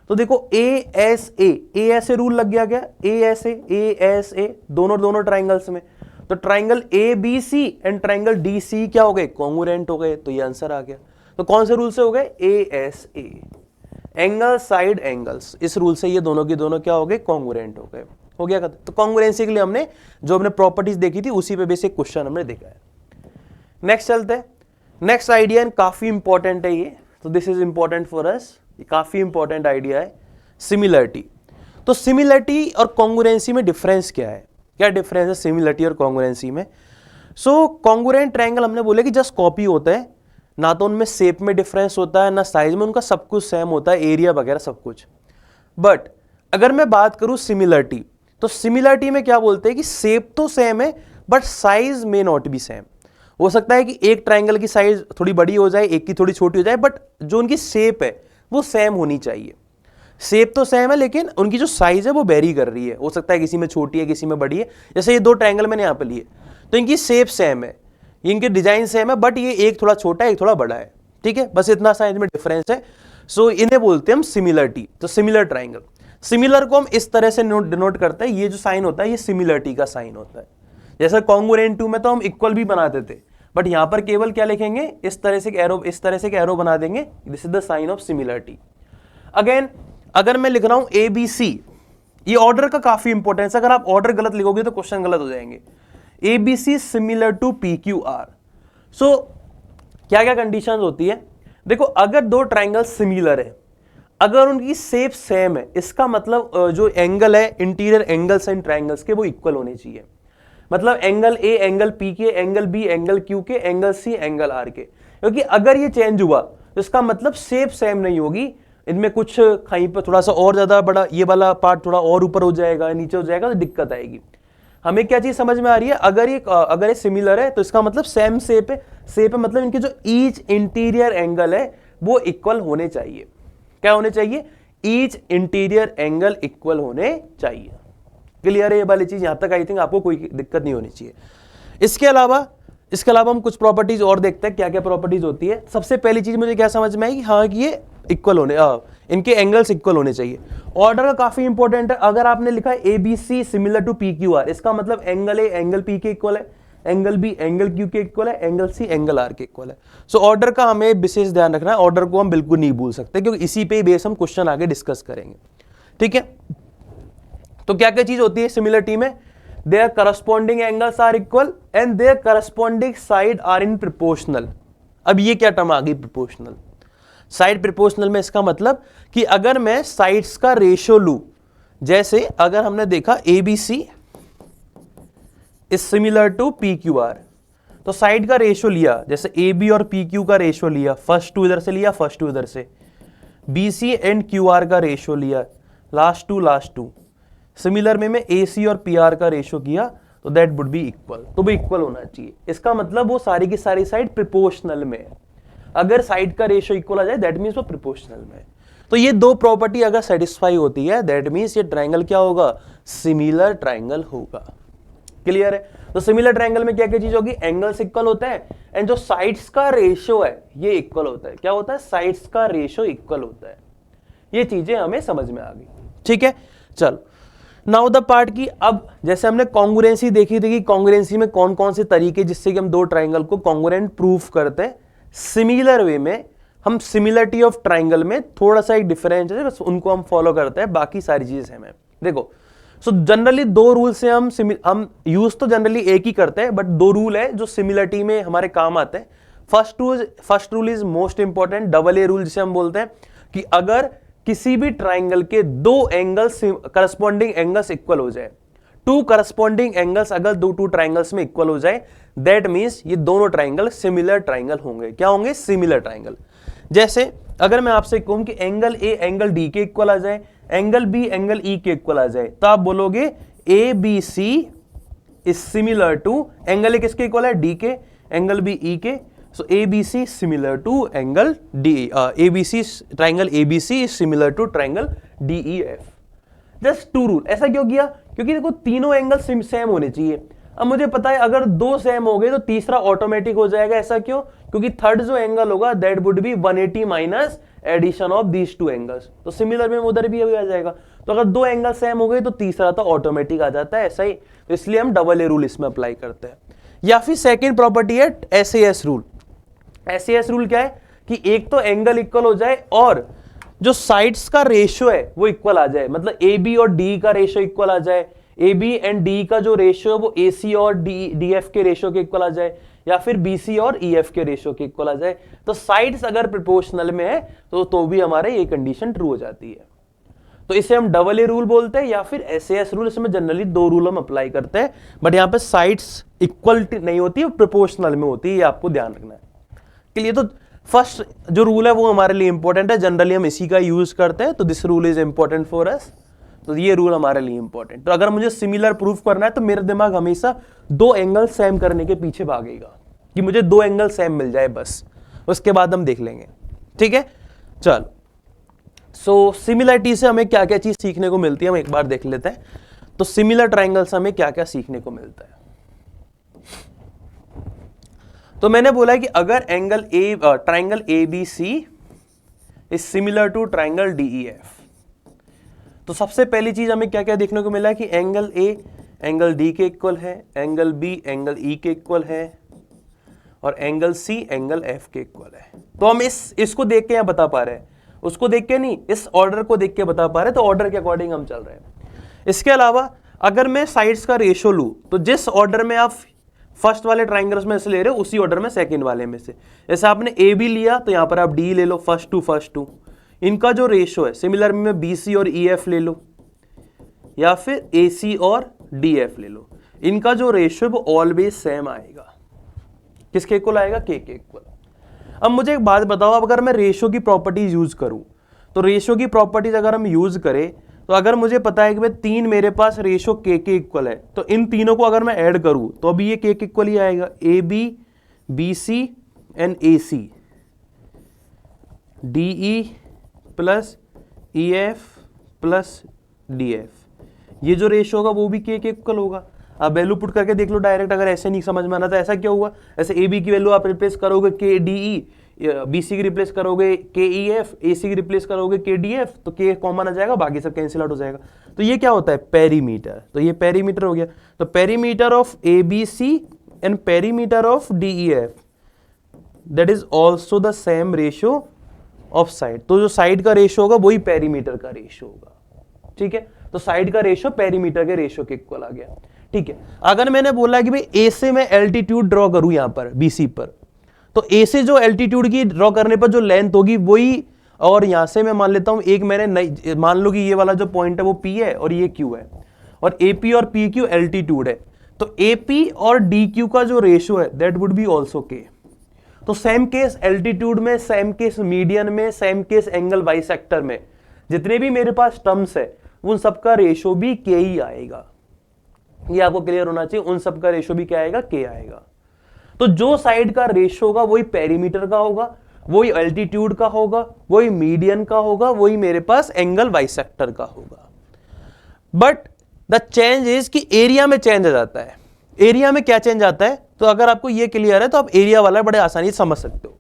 [SPEAKER 1] तो देखो ASA रूल लग गया क्या, ASA दोनों ट्राइंगल्स में। तो triangle ABC and triangle DC क्या हो गए, कॉन्ग्रुएंट हो गए। तो ये आंसर आ गया। तो कौन से रूल से हो गए, ASA, एंगल साइड एंगल्स, इस रूल से ये दोनों की दोनों क्या हो गए, कॉन्ग्रुएंट हो गए। हो गया। तो कॉन्ग्रुएंसी के लिए हमने जो अपने प्रॉपर्टीज देखी थी उसी पे बेसिक क्वेश्चन हमने देखा है। नेक्स्ट चलते हैं। नेक्स्ट आइडिया काफी इंपॉर्टेंट है ये, तो this is important for us, ये काफी इंपॉर्टेंट आइडिया है, सिमिलरिटी। तो सिमिलरिटी और कॉन्ग्रुएंसी में डिफरेंस क्या है, क्या डिफरेंस है सिमिलरिटी और कॉन्ग्रुएंसी में। सो कॉन्ग्रुएंट ट्रायंगल हमने बोले कि जस्ट कॉपी होता है, ना तो उनमें शेप में डिफरेंस होता है ना साइज में, उनका सब कुछ सेम होता है, एरिया वगैरह सब कुछ। बट अगर मैं बात करूं सिमिलरिटी, तो सिमिलरिटी में क्या बोलते हैं कि शेप तो सेम है बट साइज में नॉट बी सेम। हो सकता है कि एक ट्राइंगल की साइज थोड़ी बड़ी हो जाए, एक की थोड़ी छोटी हो जाए, बट जो उनकी शेप है वो सेम होनी चाहिए। शेप तो सेम है लेकिन उनकी जो साइज है वो वेरी कर रही है, हो सकता है किसी में छोटी है किसी में बड़ी है। जैसे ये दो ट्राइंगल मैंने यहाँ पे लिए, तो इनकी शेप सेम है, इनके डिजाइन सेम है, बट ये एक थोड़ा छोटा है एक थोड़ा बड़ा है, ठीक है, बस इतना साइज में डिफरेंस है। सो इन्हें बोलते हैं हम सिमिलरिटी। तो सिमिलर ट्राइंगल, सिमिलर को हम इस तरह से डिनोट करते हैं, ये जो साइन होता है ये सिमिलरिटी का साइन होता है। जैसे कॉन्ग्रुएंट टू में तो हम इक्वल भी बनाते थे, बट यहां पर केवल क्या लिखेंगे, इस तरह से एक एरो बना देंगे, this is the sign of similarity. Again अगर मैं लिख रहा हूं ए बी सी, ये ऑर्डर का काफी इंपॉर्टेंस है, अगर आप ऑर्डर गलत लिखोगे तो क्वेश्चन गलत हो जाएंगे। A B C similar to P Q R. So क्या क्या कंडीशन होती है, देखो अगर दो ट्राइंगल सिमिलर है, अगर उनकी शेप सेम है, इसका मतलब जो एंगल है, इंटीरियर एंगल्स एंड ट्राइंगल्स के वो इक्वल होने चाहिए। मतलब एंगल ए एंगल पी के, एंगल बी एंगल क्यू के, एंगल सी एंगल आर के। क्योंकि अगर ये चेंज हुआ तो इसका मतलब शेप सेम नहीं होगी, इनमें कुछ कहीं पर थोड़ा सा और ज्यादा बड़ा, ये वाला पार्ट थोड़ा और ऊपर हो जाएगा नीचे हो जाएगा, तो दिक्कत आएगी। हमें क्या चीज समझ में आ रही है, अगर ये सिमिलर है तो इसका मतलब सेम शेप है, मतलब इनके जो ईच इंटीरियर एंगल है वो इक्वल होने चाहिए। क्या होने चाहिए, ईच इंटीरियर एंगल इक्वल होने चाहिए। क्लियर है ये वाली चीज, यहां तक आई थिंक आपको कोई दिक्कत नहीं होनी चाहिए। इसके अलावा हम कुछ प्रॉपर्टीज और देखते हैं, क्या क्या प्रॉपर्टीज होती है। सबसे पहली चीज मुझे क्या समझ में आई कि हाँ कि ये इक्वल होने, इनके एंगल्स इक्वल होने चाहिए। ऑर्डर का काफी इंपॉर्टेंट है। अगर आपने लिखा है A B C similar to P Q R, इसका मतलब एंगल ए एंगल पी के इक्वल है, एंगल बी एंगल क्यू के इक्वल है, एंगल सी एंगल आर के इक्वल है। सो ऑर्डर का हमें विशेष ध्यान रखना है, ऑर्डर को हम बिल्कुल नहीं भूल सकते, क्योंकि इसी पे बेस हम क्वेश्चन आगे डिस्कस करेंगे। ठीक है, तो क्या क्या चीज होती है सिमिलरिटी में, their corresponding angles are equal and their corresponding side are in proportional. अब ये क्या टर्म आ गई, प्रोपोर्शनल साइड। प्रोपोर्शनल में इसका मतलब कि अगर मैं साइड्स का रेशियो लूं, जैसे अगर हमने देखा A B C is similar to P Q R, तो साइड का रेशियो लिया, जैसे ए बी और पी क्यू का रेशियो लिया, फर्स्ट टू इधर से लिया फर्स्ट टू इधर से, B C and Q R का रेशियो लिया, लास्ट टू। सिमिलर में मैं ए सी और पी आर का रेशियो किया, तो दैट वुड बी इक्वल, तो भी इक्वल होना चाहिए। इसका मतलब वो सारी की सारी साइड प्रोपोर्शनल में है। अगर साइड का रेशियो इक्वल आ जाए दैट मीन्स वो प्रोपोर्शनल में है। तो ये दो प्रॉपर्टी अगर सेटिस्फाई होती है दैट मीन्स ये ट्राइंगल क्या होगा, सिमिलर ट्राइंगल होगा। क्लियर है, तो सिमिलर ट्राइंगल में क्या क्या चीज होगी, एंगल्स इक्वल होता है एंड जो साइड्स का रेशियो है ये इक्वल होता है। क्या होता है, साइड्स का रेशियो इक्वल होता है। ये चीजें हमें समझ में आ गई। ठीक है, चलो नाउ द पार्ट की, अब जैसे हमने कॉन्ग्रुएंसी देखी थी कि कॉन्ग्रुएंसी में कौन कौन से तरीके जिससे कि हम दो ट्राइंगल को कॉन्ग्रुएंट प्रूफ करते हैं। सिमिलर वे में हम सिमिलरिटी ऑफ ट्राइंगल में थोड़ा सा एक डिफरेंस है, बस उनको हम फॉलो करते हैं, बाकी सारी चीजें सेम है। देखो सो जनरली दो रूल से हम यूज तो जनरली एक ही करते हैं, बट दो रूल है जो सिमिलरिटी में हमारे काम आते हैं। First rule is most important, double a rule जिसे हम बोलते हैं, कि अगर किसी भी ट्राइंगल के दो एंगल्स करस्पॉन्डिंग एंगल्स इक्वल हो जाए, टू करस्पॉन्डिंग एंगल्स अगर दो टू ट्राइंगल्स में इक्वल हो जाए, दैट मींस ये दोनों ट्राइंगल सिमिलर ट्राइंगल होंगे। क्या होंगे, सिमिलर ट्राइंगल। जैसे अगर मैं आपसे कहूं कि एंगल ए एंगल डी के इक्वल आ जाए, एंगल बी एंगल ई के इक्वल आ जाए, तो आप बोलोगे A B C is similar to, angle A किसके इक्वल है, डी के, एंगल बी ई के, so ABC is similar to angle D, ABC triangle ABC is similar to triangle DEF. Just two rule। ऐसा क्यों किया, क्योंकि देखो तीनों एंगल सेम होने चाहिए। अब मुझे पता है अगर दो सेम हो गए तो तीसरा ऑटोमेटिक हो जाएगा। ऐसा क्यों, क्योंकि थर्ड जो एंगल होगा that would be 180 minus addition of these two angles, तो सिमिलर में उधर भी आ जाएगा। तो अगर दो एंगल सेम हो गए तो तीसरा तो ऑटोमेटिक आ जाता है, ऐसा ही। तो इसलिए हम डबल ए रूल इसमें अप्लाई करते हैं। या फिर सेकेंड प्रॉपर्टी है SAS रूल। SAS रूल क्या है कि एक तो एंगल इक्वल हो जाए और जो साइड्स का रेशियो है वो इक्वल आ जाए, मतलब AB और DE का रेशियो इक्वल आ जाए, AB एंड DE का जो रेशियो है वो AC और DF के रेशियो के इक्वल आ जाए, या फिर BC और EF के रेशियो के इक्वल आ जाए। तो साइड्स अगर प्रोपोर्शनल में है तो भी हमारे ये कंडीशन ट्रू हो जाती है। तो इसे हम डबल ए रूल बोलते हैं या फिर SAS रूल। इसमें जनरली दो रूल हम अप्लाई करते हैं, बट यहाँ पे साइड्स इक्वल नहीं होती है, प्रोपोर्शनल में होती है, ये आपको ध्यान रखना है। के लिए तो फर्स्ट जो रूल है वो हमारे लिए इंपॉर्टेंट है, जनरली हम इसी का यूज करते हैं, तो this rule is important for us, तो ये रूल हमारे लिए इंपॉर्टेंट। तो अगर मुझे सिमिलर प्रूफ करना है तो मेरा दिमाग हमेशा दो एंगल सेम करने के पीछे भागेगा कि मुझे दो एंगल सेम मिल जाए बस, उसके बाद हम देख लेंगे, ठीक है। चलो, सो सिमिलरिटी से हमें क्या क्या चीज सीखने को मिलती है हम एक बार देख लेते हैं। तो सिमिलर ट्राइंगल से हमें क्या क्या सीखने को मिलता है। तो मैंने बोला है कि अगर angle triangle A B C is similar to triangle D E F, तो सबसे पहली चीज हमें क्या क्या देखने को मिला है कि एंगल ए एंगल डी के इक्वल है, एंगल बी एंगल ई के इक्वल है, और एंगल सी एंगल एफ के इक्वल है। तो हम इसको देख के यहां बता पा रहे हैं, उसको देख के नहीं, इस ऑर्डर को देख के बता पा रहे हैं, तो ऑर्डर के अकॉर्डिंग हम चल रहे हैं। इसके अलावा अगर मैं साइड्स का रेशियो लूं, तो जिस ऑर्डर में आप फर्स्ट वाले ट्राइंगल्स में से ले रहे हो उसी ऑर्डर में सेकंड वाले में से, जैसे आपने ए बी लिया तो यहां पर आप डी ले लो, फर्स्ट टू, इनका जो रेशियो है सिमिलर में बी सी और ई एफ ले लो, या फिर ए सी और डी एफ ले लो, इनका जो रेशियो है वो ऑलवेज सेम आएगा। किसके इक्वल आएगा? के इक्वल। अब मुझे एक बात बताओ, अब अगर मैं रेशियो की प्रॉपर्टीज यूज करूं, तो रेशियो की प्रॉपर्टीज अगर हम यूज करें, तो अगर मुझे पता है कि भाई तीन मेरे पास रेशियो के इक्वल है, तो इन तीनों को अगर मैं ऐड करूं तो अभी ये के इक्वल ही आएगा, A B B C and A C, D E plus E F plus D F, ये जो रेशियो होगा वो भी के इक्वल होगा। आप वैल्यू पुट करके देख लो डायरेक्ट, अगर ऐसे नहीं समझ में आना तो ऐसा क्या हुआ, ऐसे ए बी की वैल्यू आप रिप्लेस करोगे के डी ई, बी सी की रिप्लेस करोगे के ई एफ, ए सी की रिप्लेस करोगे के डी एफ, तो के कॉमन आ जाएगा, बाकी सब कैंसिल आउट हो जाएगा। तो ये क्या होता है? पेरीमीटर। तो ये पेरीमीटर हो गया। तो perimeter of A B C and perimeter of D E F, that is also the same ratio of side. तो जो साइड का रेशियो होगा वही पेरीमीटर का रेशियो होगा, ठीक है। तो साइड का रेशियो पेरीमीटर के रेशियो के इक्वल आ गया, ठीक है। अगर मैंने बोला कि भाई ए से मैं एल्टीट्यूड ड्रॉ करूं यहां पर बीसी पर, तो ए से जो एल्टीट्यूड की ड्रॉ करने पर जो लेंथ होगी वही, और यहां से मैं मान लेता हूं एक मैंने मान लो कि ये वाला जो पॉइंट है वो पी है और ये क्यू है, और एपी और पी क्यू एल्टीट्यूड है, तो एपी और डी क्यू का जो रेशियो है दैट वुड बी ऑल्सो के। तो सेम केस एल्टीट्यूड में, सेम केस मीडियन में, सेम केस एंगल बाइसेक्टर में, जितने भी मेरे पास टर्म्स है उन सबका रेशियो भी के ही आएगा। ये आपको क्लियर होना चाहिए, उन सबका रेशियो भी क्या आएगा? के आएगा। तो जो साइड का रेशियो होगा वही पेरीमीटर का होगा, वही एल्टीट्यूड का होगा, वही मीडियन का होगा, वही मेरे पास एंगल बाइसेक्टर का होगा। बट द चेंज इज कि एरिया में चेंज आ जाता है। एरिया में क्या चेंज आता है? तो अगर आपको ये क्लियर है तो आप एरिया वाला बड़े आसानी से समझ सकते हो।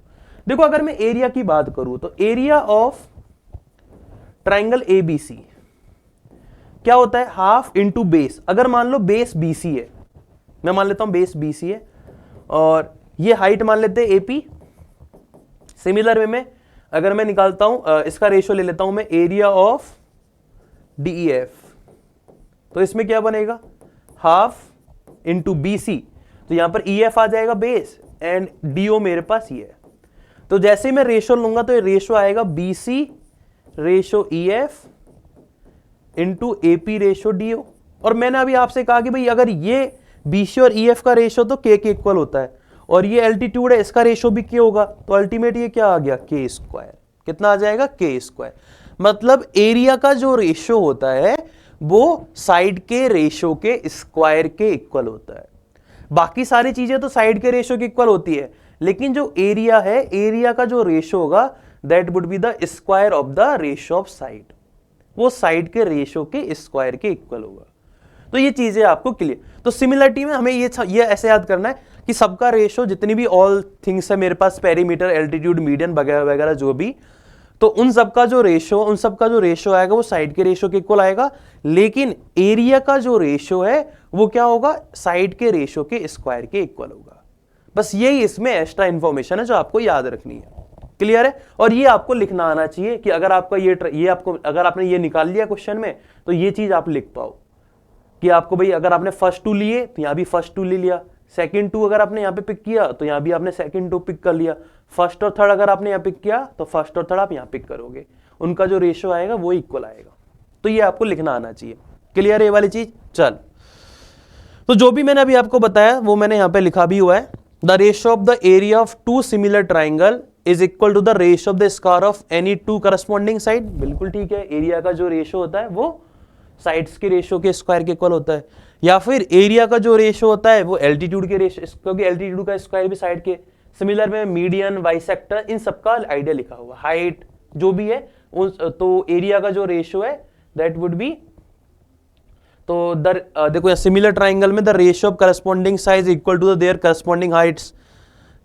[SPEAKER 1] देखो, अगर मैं एरिया की बात करूं तो area of triangle A B C क्या होता है? Half into base. अगर मान लो बेस बीसी है, मैं मान लेता हूं बेस बीसी है, और ये हाइट मान लेते हैं एपी। सिमिलर वे में अगर मैं निकालता हूं, इसका रेशियो ले लेता हूं मैं, एरिया ऑफ डीईएफ, तो इसमें क्या बनेगा? हाफ इंटू बीसी, तो यहां पर ईएफ आ जाएगा बेस, एंड डीओ मेरे पास ये है। तो जैसे ही मैं रेशियो लूंगा तो ये रेशियो आएगा BC ratio EF into AP ratio DO. और मैंने अभी आपसे कहा कि भाई अगर ये बीसी और ईएफ का रेशियो तो के इक्वल होता है, और ये एल्टीट्यूड है, इसका रेशियो भी के होगा, तो अल्टीमेट ये क्या आ गया? के स्क्वायर। कितना आ जाएगा? के स्क्वायर। मतलब एरिया का जो रेशियो होता है वो साइड के रेशियो के स्क्वायर के इक्वल होता है। बाकी सारी चीजें तो साइड के रेशियो के इक्वल होती है, लेकिन जो एरिया है, एरिया का जो रेशियो होगा that would be the square of the ratio of side. वो साइड के रेशियो के स्क्वायर के इक्वल होगा। तो ये चीजें आपको क्लियर। तो सिमिलरिटी में हमें ये ऐसे याद करना है कि सबका रेशियो, जितनी भी ऑल थिंग्स है मेरे पास, पेरीमीटर, एल्टीट्यूड, मीडियन वगैरह वगैरह जो भी, तो उन सबका जो रेशियो आएगा वो साइड के रेशियो के इक्वल आएगा। लेकिन एरिया का जो रेशियो है वो क्या होगा? साइड के रेशियो के स्क्वायर के इक्वल होगा। बस यही इसमें एक्स्ट्रा इंफॉर्मेशन है जो आपको याद रखनी है। क्लियर है? और ये आपको लिखना आना चाहिए कि अगर आपका ये आपको, अगर आपने ये निकाल लिया क्वेश्चन में, तो ये चीज आप लिख पाओ कि आपको भाई अगर आपने फर्स्ट टू लिए तो यहां भी फर्स्ट टू ले लिया, सेकंड टू अगर आपने यहां पे पिक किया तो यहां भी आपने सेकंड टू पिक कर लिया, फर्स्ट और थर्ड अगर आपने यहां पिक किया तो फर्स्ट और थर्ड आप यहां पिक करोगे, उनका जो रेशियो आएगा वो इक्वल आएगा। तो ये आपको लिखना आना चाहिए। क्लियर है ये वाली चीज? चल, तो जो भी मैंने अभी आपको बताया वो मैंने यहां पे लिखा भी हुआ है। The ratio of the area of two similar triangle is equal to the ratio of the square of any two corresponding side. बिल्कुल ठीक है, एरिया का जो रेशियो होता है वो साइड्स के रेशियो के स्क्वायर के इक्वल होता है, या फिर एरिया का जो रेशियो होता है वो एल्टीट्यूड के रेशियो, क्योंकि एल्टीट्यूड का स्क्वायर भी साइड के। सिमिलर में मीडियन, बाइसेक्टर, इन सबका आइडिया लिखा हुआ, हाइट जो भी है तो एरिया का जो रेशियो है दैट वुड बी, तो देखो सिमिलर ट्राइंगल में the ratio of corresponding side equal to the their corresponding heights,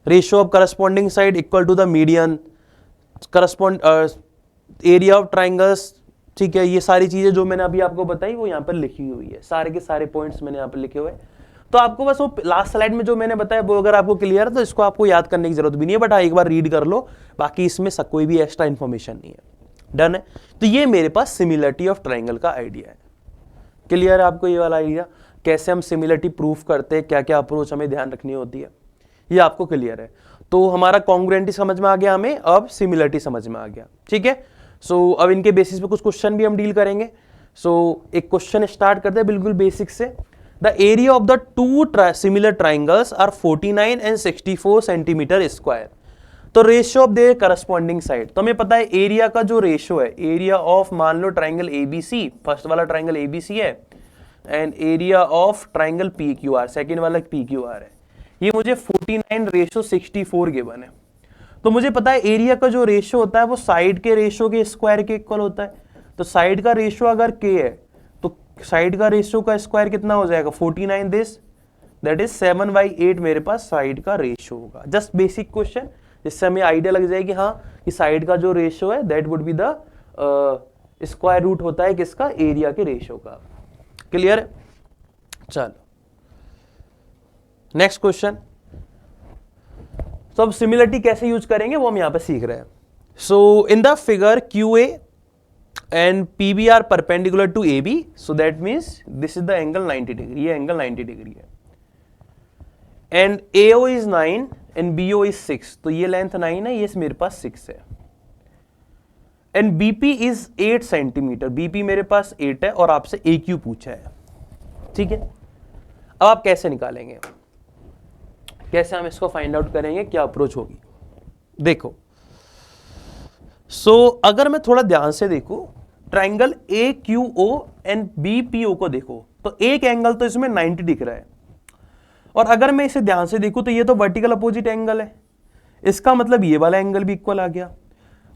[SPEAKER 1] ratio of corresponding side equal to the median, correspond area of triangles. ठीक है, ये सारी चीजें जो मैंने अभी आपको बताई वो यहाँ पर लिखी हुई है, सारे के सारे पॉइंट्स मैंने यहाँ पर लिखे हुए हैं। तो आपको बस वो लास्ट स्लाइड में जो मैंने बताया वो अगर आपको क्लियर है तो इसको आपको याद करने की जरूरत भी नहीं है, बट हाँ एक बार रीड कर लो, बाकी इसमें कोई भी एक्स्ट्रा इन्फॉर्मेशन नहीं है। डन है। तो ये मेरे पास सिमिलरिटी ऑफ ट्राइंगल का आइडिया है। क्लियर है आपको ये वाला आइडिया, कैसे हम सिमिलरिटी प्रूफ करते हैं, क्या क्या अप्रोच हमें ध्यान रखनी होती है, ये आपको क्लियर है। तो हमारा कॉन्ग्रुएंटी समझ में आ गया, हमें अब सिमिलरिटी समझ में आ गया। ठीक है, सो अब इनके बेसिस पे कुछ क्वेश्चन भी हम डील करेंगे। सो एक क्वेश्चन स्टार्ट करते हैं बिल्कुल बेसिक से। The area of the two similar triangles are 49 and 64 centimetre square. तो ratio of their corresponding side, तो हमें पता है एरिया का जो रेशियो है, एरिया ऑफ मान लो ट्राइंगल एबीसी, फर्स्ट वाला ट्राइंगल एबीसी है, and area of triangle PQR, second वाला पीक्यूआर है, ये मुझे 49 रेशियो 64 गिवन है। तो मुझे पता है एरिया का जो रेशियो होता है वो साइड के रेशियो के स्क्वायर के इक्वल होता है। तो साइड का रेशियो अगर k है तो साइड का रेशियो का स्क्वायर कितना हो जाएगा, 49 दिस, दैट इज 7/8 मेरे पास साइड का रेशियो होगा। जस्ट बेसिक क्वेश्चन, जिससे हमें आइडिया लग जाएगी हाँ कि साइड का जो रेशियो है that would be the square root होता है किसका, एरिया के रेशियो का। क्लियर। चलो नेक्स्ट क्वेश्चन। तो अब सिमिलरिटी कैसे यूज करेंगे वो हम यहां पे सीख रहे हैं। So in the figure Q A and P B are perpendicular to A B, so that means this is the angle 90 degree, ये एंगल 90 डिग्री है, and A O is 9 and B O is 6, तो ये length 9 है, ये मेरे पास 6 है, and BP is 8 centimetre, BP मेरे पास 8 है और आपसे ए क्यू पूछा है। ठीक है, अब आप कैसे निकालेंगे, कैसे हम इसको फाइंड आउट करेंगे, क्या अप्रोच होगी। देखो अगर मैं थोड़ा ध्यान से देखूं, triangle A Q O and B P O को देखो, तो एक एंगल तो इसमें 90 दिख रहा है, और अगर मैं इसे ध्यान से देखूं तो ये तो वर्टिकल अपोजिट एंगल है, इसका मतलब ये वाला एंगल भी इक्वल आ गया।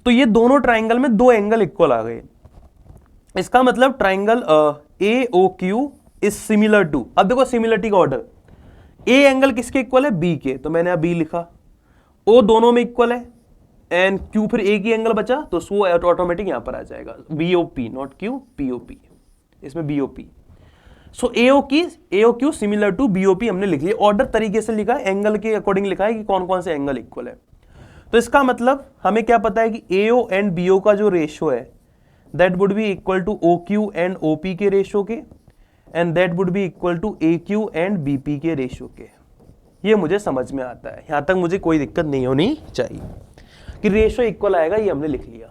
[SPEAKER 1] तो ये दोनों ट्राइंगल में दो एंगल इक्वल आ गए, इसका मतलब triangle A O Q is similar to, अब देखो सिमिलरिटी का ऑर्डर, ए एंगल किसके इक्वल है, बी के, तो मैंने बी लिखा, ओ दोनों में इक्वल है, एंड क्यू फिर ए की एंगल बचा तो वो ऑटोमेटिक यहां पर आ जाएगा, B O P, not Q, P O P, इसमें B O P. So A O Q similar to B O P हमने लिख लिया, ऑर्डर तरीके से लिखा है, एंगल के अकॉर्डिंग लिखा है कि कौन कौन से एंगल इक्वल है। तो इसका मतलब हमें क्या पता है कि ए ओ एंड बी ओ का जो रेशियो है that would be equal to O Q and O P के रेशियो के, and that would be equal to A Q and B P के रेशियो के। ये मुझे समझ में आता है, यहां तक मुझे कोई दिक्कत नहीं होनी चाहिए कि रेशियो इक्वल आएगा, ये हमने लिख लिया।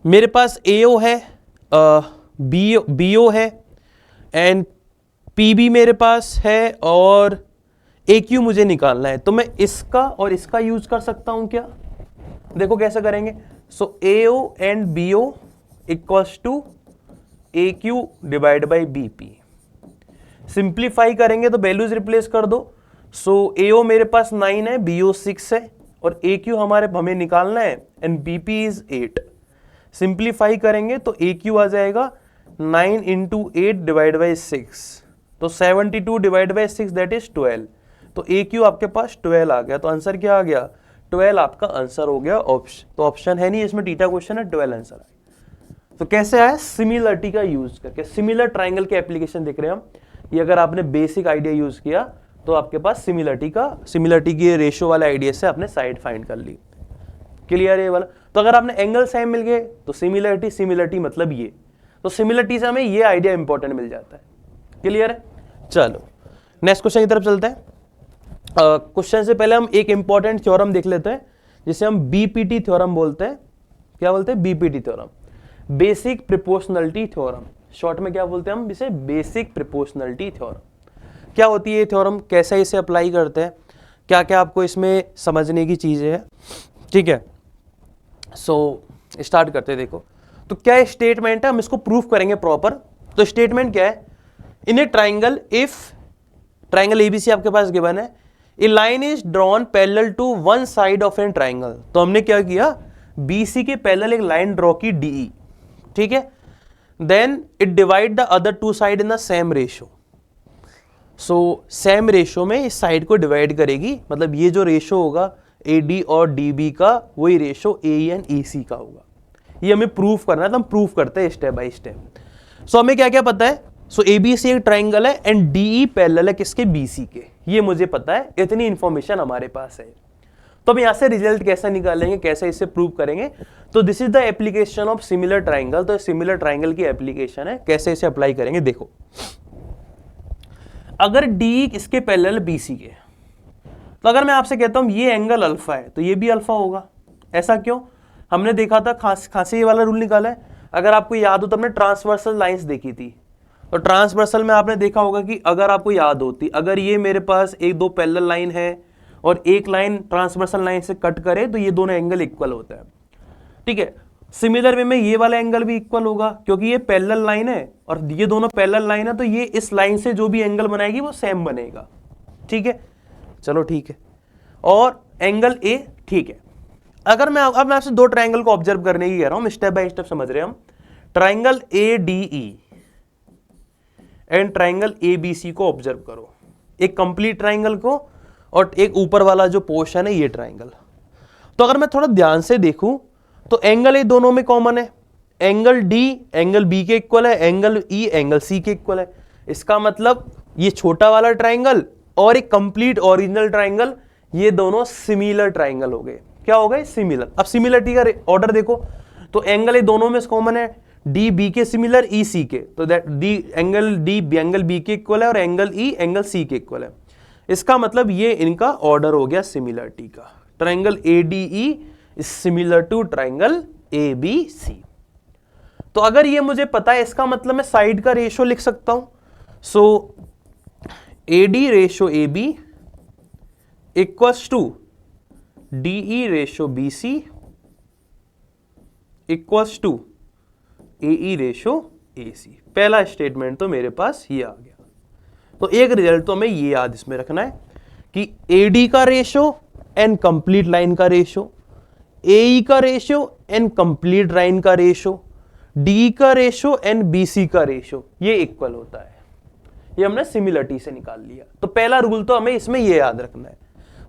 [SPEAKER 1] मेरे पास AO है, BO है, एंड PB मेरे पास है, और AQ मुझे निकालना है, तो मैं इसका और इसका यूज कर सकता हूं क्या, देखो कैसे करेंगे। So AO and BO equals to AQ divide by BP, simplify करेंगे तो वैल्यूज रिप्लेस कर दो। सो AO मेरे पास 9 है, BO 6 है, और AQ हमें निकालना है, एंड BP इज 8। सिंप्लीफाई करेंगे तो AQ आ जाएगा 9 इंटू 8 डिवाइड बाई 6, तो 72 डिवाइड बाई 6 दैट इज 12, तो AQ आपके पास 12 आ गया। तो आंसर क्या आ गया, 12 आपका आंसर हो गया ऑप्शन, तो ऑप्शन है नहीं इसमें, टीटा क्वेश्चन है, 12 आंसर है। तो कैसे आया, सिमिलरिटी का यूज करके, सिमिलर ट्राइंगल के एप्लीकेशन देख रहे हैं हम, ये अगर आपने बेसिक आइडिया यूज किया तो आपके पास सिमिलरिटी की रेशियो वाले आइडिया से आपने साइड फाइंड कर ली। क्लियर है वाला। तो अगर आपने एंगल सेम मिल गए तो सिमिलरिटी मतलब ये, तो सिमिलरिटी से हमें ये आइडिया इंपॉर्टेंट मिल जाता है। क्लियर है। चलो नेक्स्ट क्वेश्चन की तरफ चलते हैं। क्वेश्चन से पहले हम एक इंपॉर्टेंट थ्योरम देख लेते हैं जिसे हम बीपीटी थ्योरम बोलते हैं। क्या बोलते हैं, BPT theorem, basic proportionality theorem, short में क्या बोलते हैं हम इसे, बेसिक प्रोपोर्शनलिटी थ्योरम। क्या होती है ये थ्योरम, कैसे इसे अप्लाई करते हैं। क्या क्या आपको इसमें समझने की चीज़ें हैं, ठीक है। सो स्टार्ट करते हैं। देखो तो क्या स्टेटमेंट है, हम इसको प्रूफ करेंगे प्रॉपर। तो स्टेटमेंट क्या है, in a triangle, if triangle ABC आपके पास गिवन है, a line is drawn parallel to one side of an triangle. तो हमने क्या किया, बीसी के पैरेलल एक लाइन ड्रॉ की डीई, ठीक है। Then it divide the other two side in the same ratio. So same ratio में इस साइड को डिवाइड करेगी, मतलब ये जो रेशो होगा AD और DB का, वही रेशो AE एंड EC का होगा। ये हमें प्रूफ करना है, तो हम प्रूफ करते हैं स्टेप बाय स्टेप। सो हमें क्या क्या पता है, सो ABC एक ट्राइंगल है एंड DE पैरेलल है किसके, BC के, ये मुझे पता है, इतनी इंफॉर्मेशन हमारे पास है। तो हम यहां से रिजल्ट कैसा निकालेंगे, कैसे इसे प्रूव करेंगे, तो this is the application of similar triangle. तो सिमिलर ट्राइंगल की एप्लीकेशन है, कैसे इसे अप्लाई करेंगे। देखो अगर DE इसके पैरेलल BC के, तो अगर मैं आपसे कहता हूं ये एंगल अल्फा है, तो ये भी अल्फा होगा। ऐसा क्यों, हमने देखा था खांसी वाला रूल निकाला है। अगर आपको याद हो तो हमने ट्रांसवर्सल लाइंस देखी थी, तो ट्रांसवर्सल में आपने देखा होगा कि अगर आपको याद होती, अगर ये मेरे पास एक दो पैरेलल लाइन है और एक लाइन ट्रांसवर्सल लाइन से कट करे, तो ये दोनों एंगल इक्वल होता है, ठीक है। सिमिलर वे में ये वाला एंगल भी इक्वल होगा, क्योंकि ये पैरेलल लाइन है और ये दोनों पैरेलल लाइन है, तो ये इस लाइन से जो भी एंगल बनाएगी वो सेम बनेगा, ठीक है। चलो ठीक है, और एंगल ए, ठीक है। अगर मैं अब मैं आपसे दो ट्राइंगल को ऑब्जर्व करने की कह रहा हूं, स्टेप बाय स्टेप समझ रहे हैं हम। Triangle ADE and triangle ABC को ऑब्जर्व करो, एक कंप्लीट ट्राइंगल को, और एक ऊपर वाला जो पोर्शन है ये ट्राइंगल। तो अगर मैं थोड़ा ध्यान से देखूं तो एंगल ए दोनों में कॉमन है, एंगल D एंगल B के इक्वल है, एंगल E एंगल C के इक्वल है। इसका मतलब ये छोटा वाला ट्राइंगल और एक कंप्लीट ओरिजिनल ट्राइंगल, ये दोनों सिमिलर ट्राइंगल हो गए। क्या हो गए, सिमिलर। अब सिमिलरिटी का ऑर्डर देखो, तो एंगल ए दोनों में कॉमन है, डी बी के सिमिलर, ई सी के, तो दैट एंगल बी के इक्वल है और एंगल ई एंगल सी के इक्वल है। इसका मतलब ये इनका ऑर्डर हो गया सिमिलरिटी का। Triangle ADE is similar to triangle ABC। तो अगर ये मुझे पता है, इसका मतलब मैं साइड का रेशो लिख सकता हूं। So AD ratio AB equals to DE ratio BC equals to AE ratio AC। पहला स्टेटमेंट तो मेरे पास ये आ गया। तो एक रिजल्ट तो हमें ये याद इसमें रखना है कि AD का रेशो एंड कंप्लीट लाइन का रेशो, AE का रेशो एंड कंप्लीट लाइन का रेशो, DE का रेशो एंड BC का रेशो, ये इक्वल होता है। ये हमने सिमिलरिटी से निकाल लिया। तो पहला रूल तो हमें इसमें ये याद रखना है।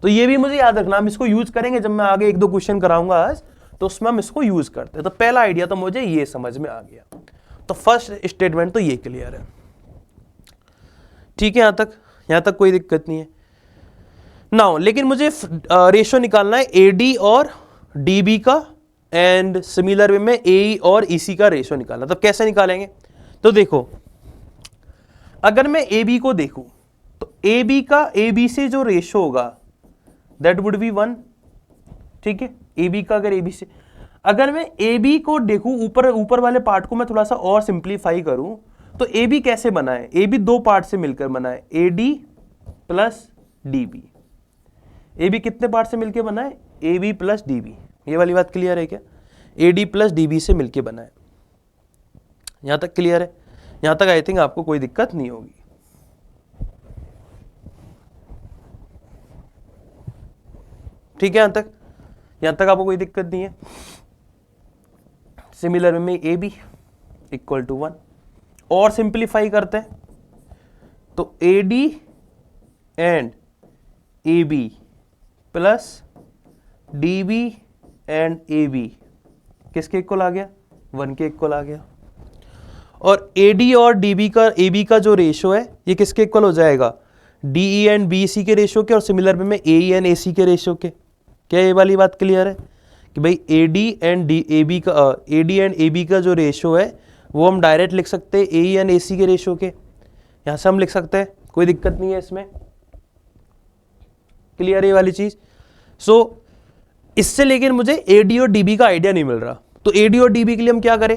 [SPEAKER 1] तो ये भी मुझे याद रखना, हम इसको यूज करेंगे जब मैं आगे एक दो क्वेश्चन कराऊंगा आज, तो उसमें हम इसको यूज करते हैं। तो पहला आइडिया तो मुझे ये समझ में आ गया। तो फर्स्ट स्टेटमेंट तो ये क्लियर है, ठीक है। यहां तक कोई दिक्कत नहीं है। नाउ लेकिन मुझे रेशो निकालना है AD और DB का, एंड सिमिलर वे में AE और EC का रेशो निकालना। तो कैसे निकालेंगे, तो देखो अगर मैं AB को देखूं तो AB का AB से जो रेशो होगा दैट वुड बी 1, ठीक है। AB का अगर AB से, अगर मैं AB को देखूं, ऊपर वाले पार्ट को मैं थोड़ा सा और सिंप्लीफाई करूं, तो AB कैसे बना है, AB दो पार्ट से मिलकर बना है, AD प्लस DB। AB कितने पार्ट से मिलकर बना है, AB प्लस DB। ये वाली बात क्लियर है क्या, AD प्लस DB से मिलकर बना है। यहां तक क्लियर है, यहां तक आई थिंक आपको कोई दिक्कत नहीं होगी। ठीक है, यहां तक आपको कोई दिक्कत नहीं है। सिमिलर में AB इक्वल टू 1, और सिंप्लीफाई करते हैं तो AD and AB plus DB and AB किसके इक्वल आ गया, 1 के इक्वल आ गया। और AD और DB का AB का जो रेशो है ये किसके इक्वल हो जाएगा, DE एंड BC के रेशो के, और सिमिलर में AE एंड AC के रेशो के। क्या ये वाली बात क्लियर है कि भाई AD एंड AB का जो रेशो है वो हम डायरेक्ट लिख सकते हैं AE एंड AC के रेशो के, यहां से हम लिख सकते हैं, कोई दिक्कत नहीं है इसमें। क्लियर है ये वाली चीज। सो इससे लेकिन मुझे AD और DB का आइडिया नहीं मिल रहा, तो AD और DB के लिए हम क्या करें,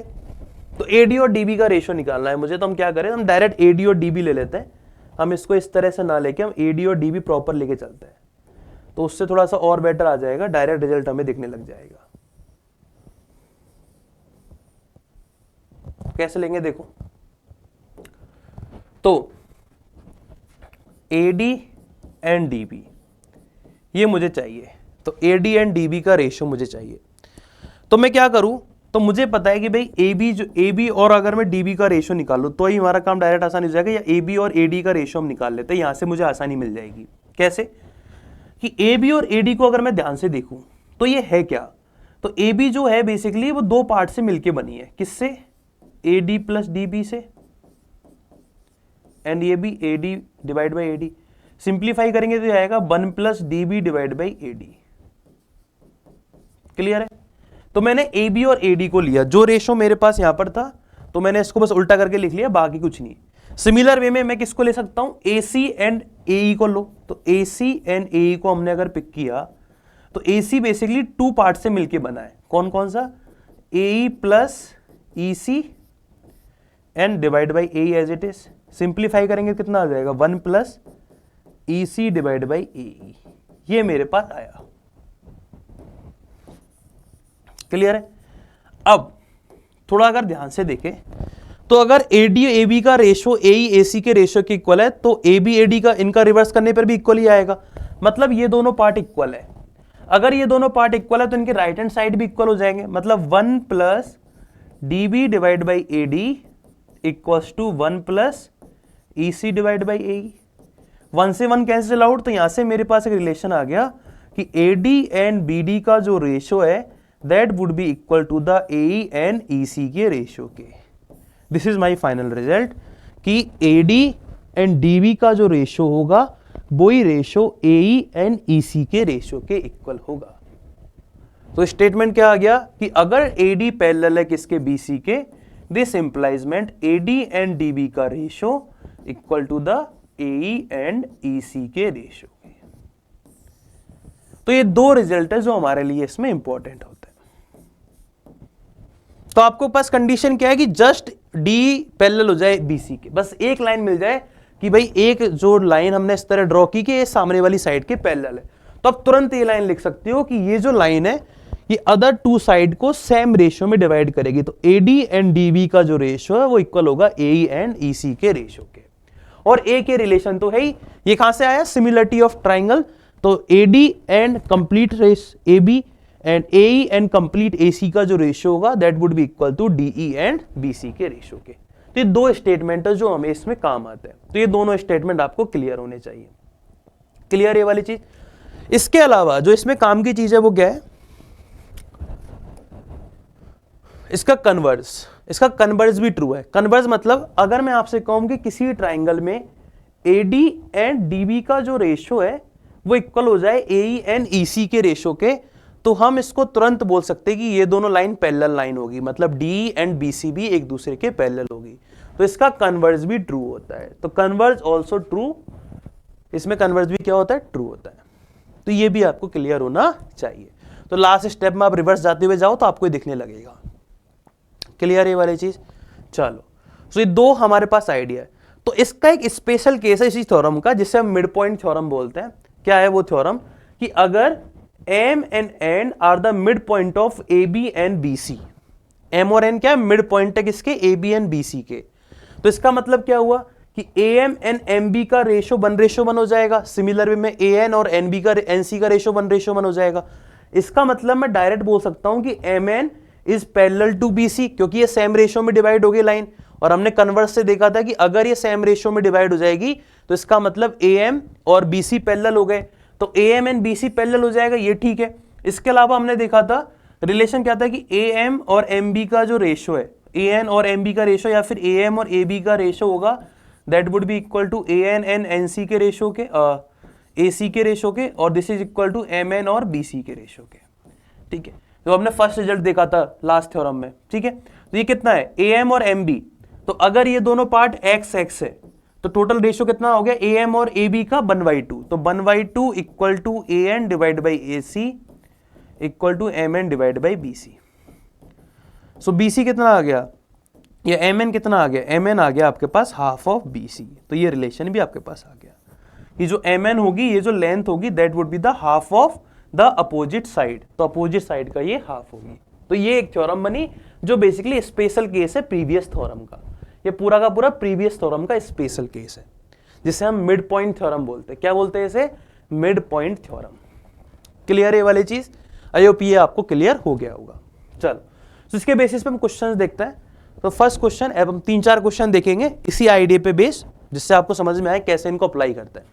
[SPEAKER 1] तो AD और DB का रेशो निकालना है मुझे। तो हम क्या करें, हम डायरेक्ट AD और DB ले लेते हैं। हम इसको इस तरह से ना लेके हम AD और DB प्रॉपर लेके चलते हैं। तो उससे थोड़ा सा और बेटर आ जाएगा, डायरेक्ट रिजल्ट हमें दिखने लग जाएगा। कैसे लेंगे देखो, तो AD एंड DB ये मुझे चाहिए, तो AD एंड DB का रेशो मुझे चाहिए। तो मैं क्या करूं, तो मुझे पता है कि भाई AB और अगर मैं DB का रेशो निकालूं तो ही हमारा काम डायरेक्ट आसान हो जाएगा, या AB और AD का रेशो हम निकाल लेते हैं, यहां से मुझे आसानी मिल जाएगी। कैसे कि AB और AD को अगर मैं ध्यान से देखूं तो ये है क्या, तो AB जो है बेसिकली वो दो पार्ट से मिलके बनी है, किससे, AD प्लस DB से, एंड ये भी AD divide by AD। Simplify करेंगे तो आएगा 1 plus DB divide by AD। Clear है। तो मैंने AB और AD को लिया, जो रेशो मेरे पास यहां पर था तो मैंने इसको बस उल्टा करके लिख लिया, बाकी कुछ नहीं। सिमिलर वे में मैं किसको ले सकता हूं, AC एंड AE को लो, तो AC एंड AE को हमने अगर पिक किया तो AC बेसिकली टू पार्ट से मिलके बना है, कौन कौन सा, AE plus EC and divide by AE as it is. Simplify करेंगे कितना आ जाएगा, 1 plus EC divide by AE, ये मेरे पास आया। क्लियर है। अब थोड़ा अगर ध्यान से देखें तो अगर AD AB का रेशो AE AC के रेशो के इक्वल है तो AB AD का इनका रिवर्स करने पर भी इक्वल ही आएगा, मतलब ये दोनों पार्ट इक्वल है। अगर ये दोनों पार्ट इक्वल है तो इनके राइट हैंड साइड भी इक्वल हो जाएंगे, मतलब 1 plus DB divide by AD equals to 1 plus EC divide by AE। 1 से 1 कैंसिल आउट, तो यहां से मेरे पास एक रिलेशन आ गया कि AD एंड BD का जो रेशो है that would be equal to the AE and EC के रेशो के। This is my final result कि AD एंड DB का जो रेशो होगा वही रेशो AE एंड EC के रेशो के इक्वल होगा। तो स्टेटमेंट क्या आ गया कि अगर AD पैरेलल है किसके, BC के, दिस इंप्लाइज मेंट AD एंड DB का ratio equal to the AE and EC के रेशो के। तो ये दो रिजल्ट है जो हमारे लिए इसमें इंपॉर्टेंट होते हैं। तो आपको पास कंडीशन क्या है कि जस्ट D पैरेलल हो जाए BC के, बस एक लाइन मिल जाए कि भाई एक जो लाइन हमने इस तरह ड्रॉ की कि ये सामने वाली साइड के पैरेलल है, तो अब तुरंत ये लाइन लिख सकते हो कि ये जो लाइन है ये अदर टू साइड को सेम रेशियो में डिवाइड करेगी, तो AD एंड DB का जो रेशियो है वो इक्वल होगा AE एंड EC के रेशियो के। और A के रिलेशन तो है ही, ये कहां से आया, सिमिलरिटी ऑफ ट्राइंगल, तो AD एंड कंप्लीट रेस AB and AE and complete AC का जो रेशियो होगा that would be equal to DE and BC के रेशियो के। तो ये दो स्टेटमेंट है जो हमें इसमें काम आते हैं, तो ये दोनों स्टेटमेंट आपको क्लियर होने चाहिए। क्लियर ये वाली चीज। इसके अलावा जो इसमें काम की चीज है वो क्या है, इसका कन्वर्स, इसका कन्वर्स भी ट्रू है। कन्वर्स मतलब अगर मैं आपसे कहूं कि किसी ट्राइंगल में AD एंड DB का जो रेशियो है वो इक्वल हो जाए AE एंड EC के रेशियो के, तो हम इसको तुरंत बोल सकते हैं कि ये दोनों लाइन पैरेलल लाइन होगी, मतलब DE एंड BC भी एक दूसरे के पैरेलल होगी, तो इसका कन्वर्स भी ट्रू होता है। तो कन्वर्स ऑल्सो ट्रू, इसमें कन्वर्स भी क्या होता है, ट्रू होता है। तो ये भी आपको क्लियर होना चाहिए। तो लास्ट स्टेप में आप रिवर्स जाते हुए जाओ तो आपको ये दिखने लगेगा। क्लियर ये वाली चीज। चलो, तो ये दो हमारे पास आइडिया है। तो इसका एक स्पेशल केस है इसी थ्योरम का जिसे हम मिड पॉइंट थ्योरम बोलते हैं। क्या है वो थ्योरम कि अगर M and N are the mid point of AB and BC, M और N क्या है, मिड पॉइंट है किसके, AB एंड BC के, तो इसका मतलब क्या हुआ कि AM एंड MB का रेशो 1:1 हो जाएगा। सिमिलर वे में AN और NB का NC का रेशो 1:1 हो जाएगा। इसका मतलब मैं डायरेक्ट बोल सकता हूं कि MN is parallel to BC, क्योंकि ये सेम रेशो में डिवाइड हो गई लाइन, और हमने कन्वर्स से देखा था कि अगर ये सेम रेशो में डिवाइड हो जाएगी तो इसका मतलब AM और BC पैरेलल हो गए, तो AM एंड BC पैरेलल हो जाएगा, ये ठीक है। इसके अलावा हमने देखा था रिलेशन क्या था कि AM और MB का जो रेशो है, AN और MB का रेशो या फिर AM और AB का रेशो होगा that would be equal to AN and NC के रेशो के, AC के रेशो के, और this is equal to MN और BC के रेशो के। ठीक है, तो हमने फर्स्ट रिजल्ट देखा था लास्ट थ्योरम में। ठीक है, तो ये कितना है, AM और MB, तो अगर ये दोनों पार्ट x है तो टोटल रेशियो कितना हो गया AM और AB का 1/2, तो 1/2 equal to AN divide by AC equal to MN divide by BC। So BC कितना आ गया, ये MN कितना आ गया, MN आ गया आपके पास हाफ ऑफ BC, तो ये रिलेशन भी आपके पास आ गया। ये जो mn होगी, ये जो लेंथ होगी, that would be the half of the opposite side. तो अपोजिट साइड का ये हाफ होगी। तो ये एक थ्योरम बनी जो बेसिकली स्पेशल केस है प्रीवियस थ्योरम का। ये पूरा का पूरा प्रीवियस थ्योरम का स्पेशल केस है, जिसे हम मिड पॉइंट थ्योरम बोलते हैं। क्या बोलते हैं इसे? Mid point theorem. क्लियर है ये वाली चीज? आई होप ये आपको क्लियर हो गया होगा। चलो, तो इसके बेसिस पे हम क्वेश्चंस देखते हैं। तो फर्स्ट क्वेश्चन, अब हम 3-4 क्वेश्चन देखेंगे इसी आइडिया पे बेस, जिससे आपको समझ में आए कैसे इनको अप्लाई करते हैं।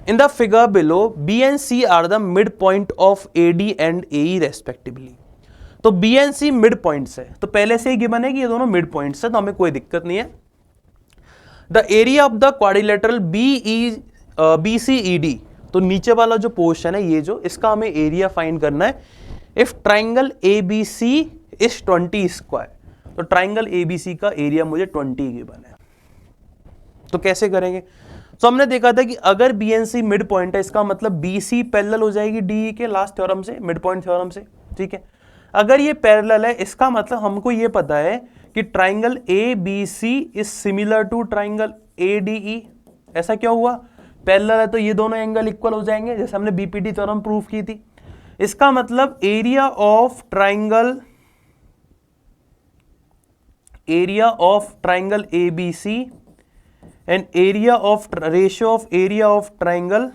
[SPEAKER 1] In the figure below B and C are the mid point of A D and A E respectively. तो B and C mid points है, तो पहले से ही गिवन है कि ये दोनों मिड पॉइंट्स है, तो हमें कोई दिक्कत नहीं है। The area of the quadrilateral B C E D, तो नीचे वाला जो पोर्शन है ये जो, इसका हमें एरिया फाइंड करना है। If triangle A B C is 20 square, तो ट्राइंगल ए बी सी का एरिया मुझे 20 गिवन है। तो कैसे करेंगे? तो हमने देखा था कि अगर B and C mid point है, इसका मतलब बी सी पैरेलल हो जाएगी डी के लास्ट थ्योरम से, मिड पॉइंट थ्योरम से। ठीक है, अगर ये पैरेलल है, इसका मतलब हमको ये पता है कि triangle A B C is similar to triangle A D E. ऐसा क्या हुआ? पैरेलल है तो ये दोनों एंगल इक्वल हो जाएंगे, जैसे हमने बीपीटी थ्योरम प्रूव की थी। इसका मतलब area of triangle A B C and area of ratio of area of triangle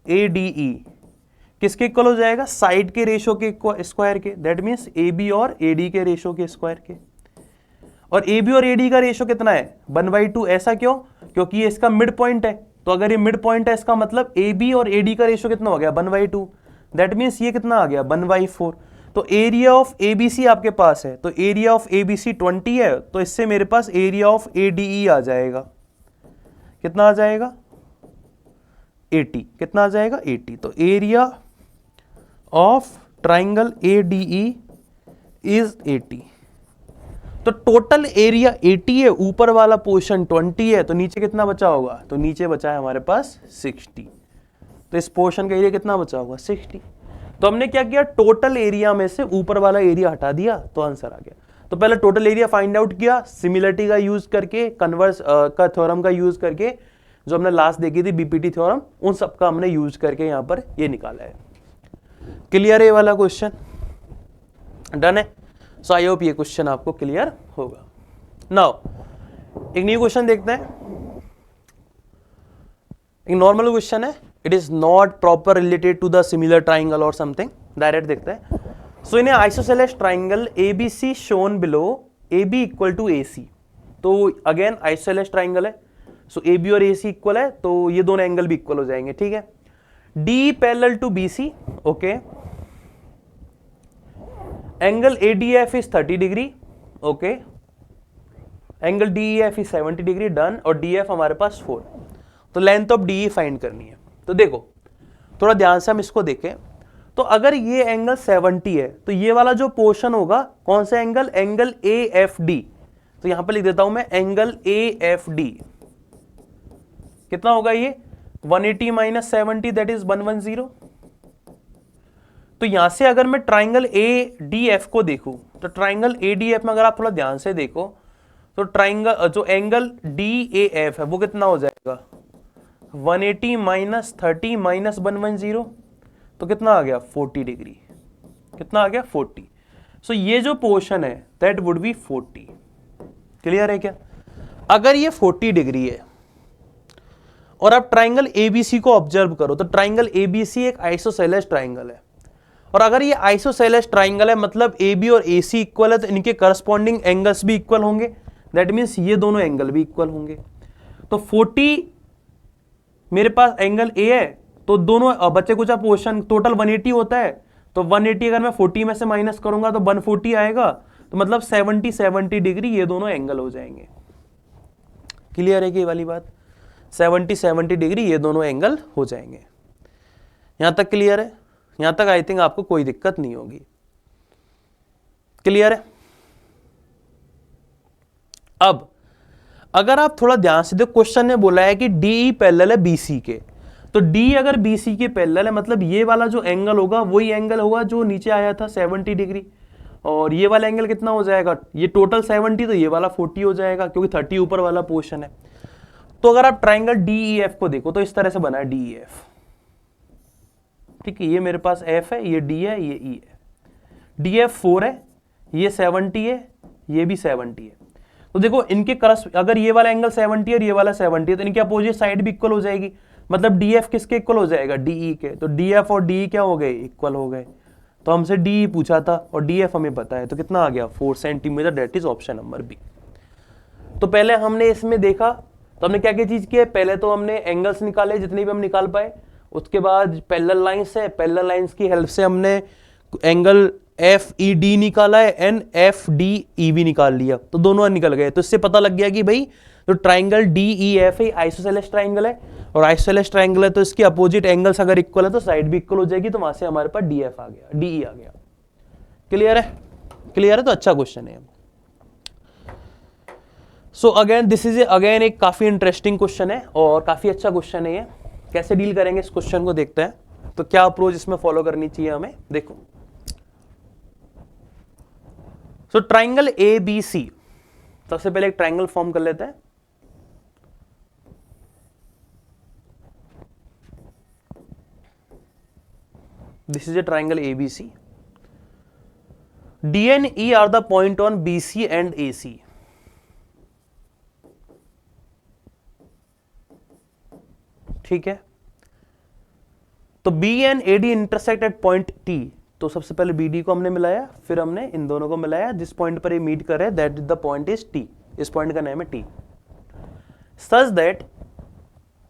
[SPEAKER 1] A D E किसके इक्वल हो जाएगा? साइड के रेशियो के स्क्वायर के। दैट मीन्स ए बी और ए डी के रेशियो के स्क्वायर के। और ए बी और ए डी का रेशियो कितना है? 1/2। ऐसा क्यों? क्योंकि ये इसका मिड पॉइंट है। तो अगर ये मिड पॉइंट है, इसका मतलब ए बी और ए डी का रेशियो कितना हो गया? 1/2। दैट मीन्स ये कितना आ गया? 1/4। तो area of A B C आपके पास है, तो area of A B C 20 है, तो इससे मेरे पास area of A D E आ जाएगा। कितना आ जाएगा? 80। कितना आ जाएगा? 80। तो area of triangle A D E is 80। तो टोटल एरिया 80 है, ऊपर वाला पोर्शन 20 है, तो नीचे कितना बचा होगा? तो नीचे बचा है हमारे पास 60। तो इस पोर्शन का एरिया कितना बचा होगा? 60। तो हमने क्या किया? टोटल एरिया में से ऊपर वाला एरिया हटा दिया, तो आंसर आ गया। तो पहले टोटल एरिया फाइंड आउट किया सिमिलरिटी का यूज करके, कन्वर्स का थ्योरम का यूज करके, जो हमने लास्ट देखी थी बीपीटी थ्योरम, उन सब का हमने यूज करके यहां पर ये निकाला है। क्लियर है ये वाला क्वेश्चन? डन है। सो आई होप ये क्वेश्चन आपको क्लियर होगा। नाउ एक न्यू क्वेश्चन देखते हैं। एक नॉर्मल क्वेश्चन है, it is not proper related to the similar triangle और समथिंग। डायरेक्ट देखते हैं। So in isosceles triangle A B C shown below A B equal to A C. तो again isosceles triangle है, so A B और ए सी equal है, तो ये दोनों एंगल भी इक्वल हो जाएंगे। ठीक है, D parallel to B C. Okay, angle A D F is 30 degree. Okay, angle D E F is 70 degree. Done. और डी एफ हमारे पास 4। तो length of D E find करनी है। तो देखो थोड़ा ध्यान से हम इसको देखें। तो अगर ये एंगल 70 है, तो ये वाला जो पोर्शन होगा कौन सा angle? Angle A F D. तो यहां पर लिख देता हूं मैं एंगल ए एफ डी। कितना होगा ये? 180 माइनस 70, दैट इज 110। तो यहां से अगर मैं ट्राइंगल ए डी एफ को देखूं, तो ट्राइंगल ए डी एफ में अगर आप थोड़ा ध्यान से देखो, तो ट्राइंगल जो एंगल डी ए एफ है वो कितना हो जाएगा? 180 माइनस 30 माइनस 110, तो कितना आ गया? 40 डिग्री। कितना आ गया? 40। सो ये जो पोर्शन है दैट वुड बी 40। क्लियर है क्या? अगर ये 40 डिग्री है और आप ट्राइंगल एबीसी को ऑब्जर्व करो, तो ट्राइंगल एबीसी एक आइसोसेलेस ट्राइंगल है। और अगर ये आइसोसेलेस ट्राइंगल है, मतलब ए बी और ए सी इक्वल है, तो इनके करस्पॉन्डिंग एंगल्स भी इक्वल होंगे। दैट मीन्स ये दोनों एंगल भी इक्वल होंगे। तो 40 मेरे पास एंगल ए है, तो दोनों बच्चे कुछ पोर्शन टोटल 180 होता है, तो 180 अगर मैं 40 में से माइनस करूंगा तो 140 आएगा। तो मतलब 70 डिग्री ये दोनों एंगल हो जाएंगे। क्लियर है कि ये वाली बात? 70 डिग्री ये दोनों एंगल हो जाएंगे। यहां तक क्लियर है? यहां तक आई थिंक आपको कोई दिक्कत नहीं होगी। क्लियर है? अब अगर आप थोड़ा ध्यान से देखो, क्वेश्चन ने बोला है कि डी पैरेलल है बीसी के। तो डी अगर बीसी के पैरेलल है, मतलब ये वाला जो एंगल होगा वही एंगल होगा जो नीचे आया था 70 डिग्री। और ये वाला एंगल कितना हो जाएगा? ये टोटल 70, तो ये वाला 40 हो जाएगा, क्योंकि 30 ऊपर वाला पोर्शन है। तो अगर आप ट्राइंगल DEF को देखो तो इस तरह से बना है DEF, ठीक है, ये मेरे पास F है, ये D है, ये E है, DF 4 है, ये 70 है, ये भी 70 है। तो देखो इनके क्रस, अगर ये वाला एंगल 70 है और ये वाला 70 है तो इनके अपोजिट साइड भी इक्वल हो जाएगी, मतलब DF किसके इक्वल हो जाएगा, DE के। तो DF और DE क्या हो गए, इक्वल हो गए। तो हमसे DE पूछा था और DF हमें पता है, तो कितना आ गया 4 centimetre, that is option number B. तो पहले हमने इसमें देखा, तो हमने क्या क्या चीज की है, पहले तो हमने एंगल्स निकाले जितने भी हम निकाल पाए, उसके बाद पैरेलल लाइंस है, पैरेलल लाइंस की हेल्प से हमने एंगल FED निकाला है एंड FDE भी निकाल लिया, तो दोनों निकल गए। तो इससे पता लग गया कि भाई जो ट्राइंगल DEF है आइसोसेलेस ट्राइंगल है, और आइसोसेलेस ट्राइंगल है तो इसके अपोजिट एंगल्स अगर इक्वल है तो साइड भी इक्वल हो जाएगी, तो वहां से हमारे पास DF आ गया, DE आ गया। क्लियर है, क्लियर है, तो अच्छा क्वेश्चन है। So again this is again एक काफी इंटरेस्टिंग क्वेश्चन है और काफी अच्छा क्वेश्चन है ये। कैसे डील करेंगे इस क्वेश्चन को देखते हैं, तो क्या अप्रोच इसमें फॉलो करनी चाहिए हमें, देखो। सो ट्राइंगल ABC, सबसे पहले एक ट्राइंगल फॉर्म कर लेते हैं। This is a triangle ABC, D and E are the point on BC and AC. ठीक है, तो B and AD intersect at point T, तो सबसे पहले BD को हमने मिलाया, फिर हमने इन दोनों को मिलाया, जिस पॉइंट पर ये मीट कर रहे हैं that the point is T, इस पॉइंट का नाम है T, such that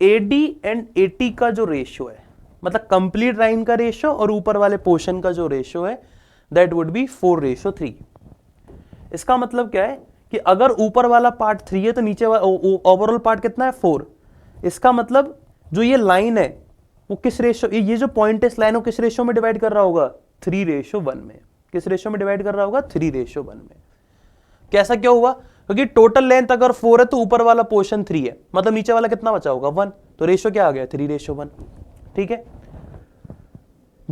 [SPEAKER 1] AD and AT का जो रेशियो है, मतलब कंप्लीट लाइन का रेशियो और ऊपर वाले पोर्शन का जो रेशियो है दैट वुड बी 4:3। इसका मतलब क्या है कि अगर ऊपर वाला पार्ट 3 है तो नीचे वाला ओवरऑल पार्ट कितना है 4। इसका मतलब जो ये लाइन है वो किस रेशियो, ये जो पॉइंट है इस लाइन को किस रेशियो में डिवाइड कर रहा होगा, 3:1 में। किस रेशियो में डिवाइड कर रहा होगा, 3:1 में। कैसा क्या हुआ, क्योंकि टोटल लेंथ अगर 4 है तो ऊपर वाला पोर्शन 3 है, मतलब नीचे वाला कितना बचा होगा 1, तो रेशियो क्या आ गया 3:1। ठीक है,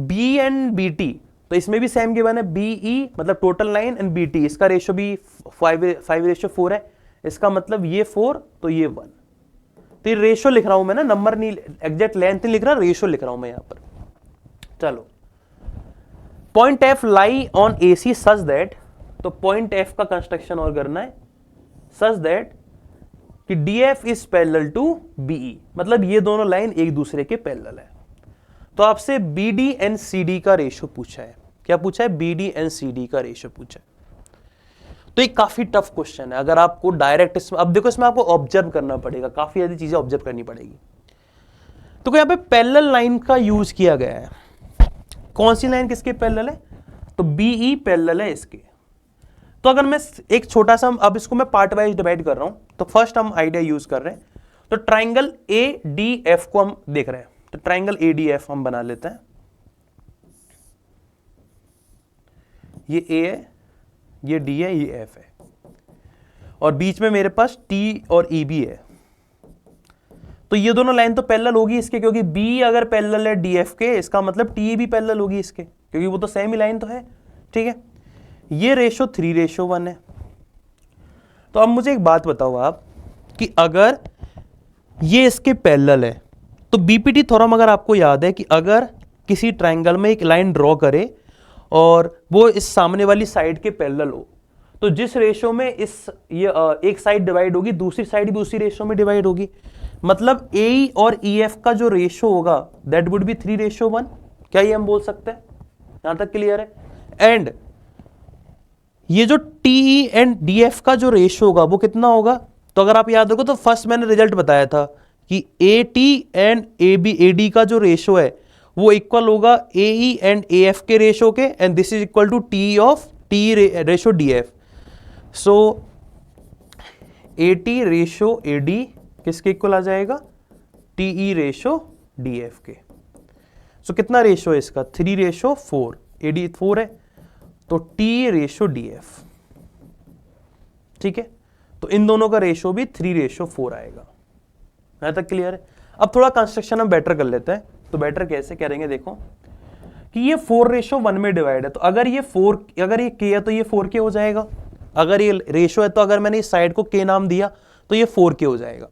[SPEAKER 1] B एंड BT, तो इसमें भी सेम गिवन है, BE मतलब टोटल लाइन एंड BT, इसका रेशियो भी 5:4 है। इसका मतलब ये 4 तो ये 1, तो ये रेशियो लिख रहा हूं मैं ना, नंबर नहीं, एग्जैक्ट लेंथ नहीं लिख रहा, रेशियो लिख रहा हूं मैं यहां पर। चलो, point F lie on AC such that, तो पॉइंट F का कंस्ट्रक्शन और करना है, सच दैट कि DF is parallel to BE, मतलब ये दोनों लाइन एक दूसरे के पैरेलल है। तो आपसे BD एंड CD का रेशियो पूछा है, क्या पूछा है, BD एंड CD का रेशियो पूछा है। तो ये काफी टफ क्वेश्चन है, अगर आपको डायरेक्ट अब देखो इसमें आपको ऑब्जर्व करना पड़ेगा, काफी ज्यादा चीजें ऑब्जर्व करनी पड़ेगी। तो यहाँ पे पैरेलल लाइन का यूज किया गया है, कौन सी लाइन किसके पैरेलल है, तो BE पैरेलल है इसके। तो अगर मैं एक छोटा सा, अब इसको मैं पार्ट वाइज डिवाइड कर रहा हूं, तो फर्स्ट हम आइडिया यूज कर रहे हैं, तो ट्राइंगल ADF को हम देख रहे हैं, तो ट्राइंगल ADF हम बना लेते हैं। ये A है, ये D है, ये F है, और बीच में मेरे पास T और EB है। तो ये दोनों लाइन तो पैरेलल होगी इसके, क्योंकि B अगर पैरेलल है DF के, इसका मतलब TE भी पैरेलल होगी इसके, क्योंकि वो तो सेम ही लाइन तो है। ठीक है, ये रेशो 3:1 है। तो अब मुझे एक बात बताओ आप, कि अगर ये इसके पैरेलल है, तो BPT थ्योरम अगर आपको याद है कि अगर किसी ट्राइंगल में एक लाइन ड्रॉ करे और वो इस सामने वाली साइड के पैरेलल हो, तो जिस रेशो में ये एक साइड डिवाइड होगी, दूसरी साइड भी उसी रेशो में डिवाइड होगी। मतलब AE और EF का जो रेशो होगा दैट वुड बी 3:1। क्या ये हम बोल सकते हैं, यहां तक क्लियर है। एंड ये जो TE एंड DF का जो रेशो होगा वो कितना होगा, तो अगर आप याद रखो तो फर्स्ट मैंने रिजल्ट बताया था कि AT एंड AD का जो रेशो है वो इक्वल होगा AE एंड AF के रेशो के, and this is equal to TE of TE ratio DF। So AT ratio AD किसके इक्वल आ जाएगा, TE रेशो DF के। सो कितना रेशो है इसका, 3:4, AD 4 है, तो TE रेशो DF। ठीक है, तो इन दोनों का रेशो भी 3:4 आएगा। यहां तक क्लियर है। अब थोड़ा कंस्ट्रक्शन हम बेटर कर लेते हैं, तो बेटर कैसे करेंगे, देखो कि ये 4:1 में डिवाइड है, तो अगर ये K है तो ये 4K हो जाएगा। अगर ये रेशो है तो अगर मैंने इस साइड को K नाम दिया तो ये 4K हो जाएगा।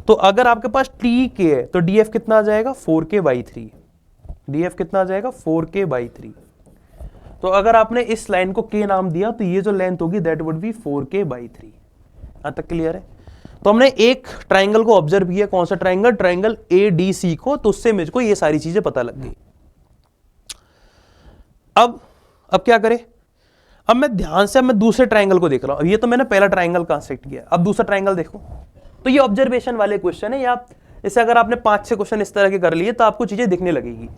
[SPEAKER 1] तो अगर आपके पास टी के है तो डी एफ कितना आ जाएगा 4k/3, डी एफ कितना आ जाएगा 4k/3। तो अगर आपने इस लाइन को k नाम दिया तो ये जो लेंथ होगी दैट वुड बी 4k/3। यहां तक क्लियर है? तो हमने एक ट्राइंगल को ऑब्जर्व किया, कौन सा ट्राइंगल? ट्राइंगल ADC को, तो उससे मुझको ये सारी चीजें पता लग गई। अब क्या करें? अब मैं ध्यान से मैं दूसरे ट्राइंगल को देख रहा हूं। ये तो मैंने पहला ट्राइंगल कंस्ट्रक्ट किया, अब दूसरा ट्राइंगल देखो। तो ये ऑब्जर्वेशन वाले क्वेश्चन है, या जैसे अगर आपने 5-6 क्वेश्चन इस तरह के कर लिए तो आपको चीजें दिखने लगेगी।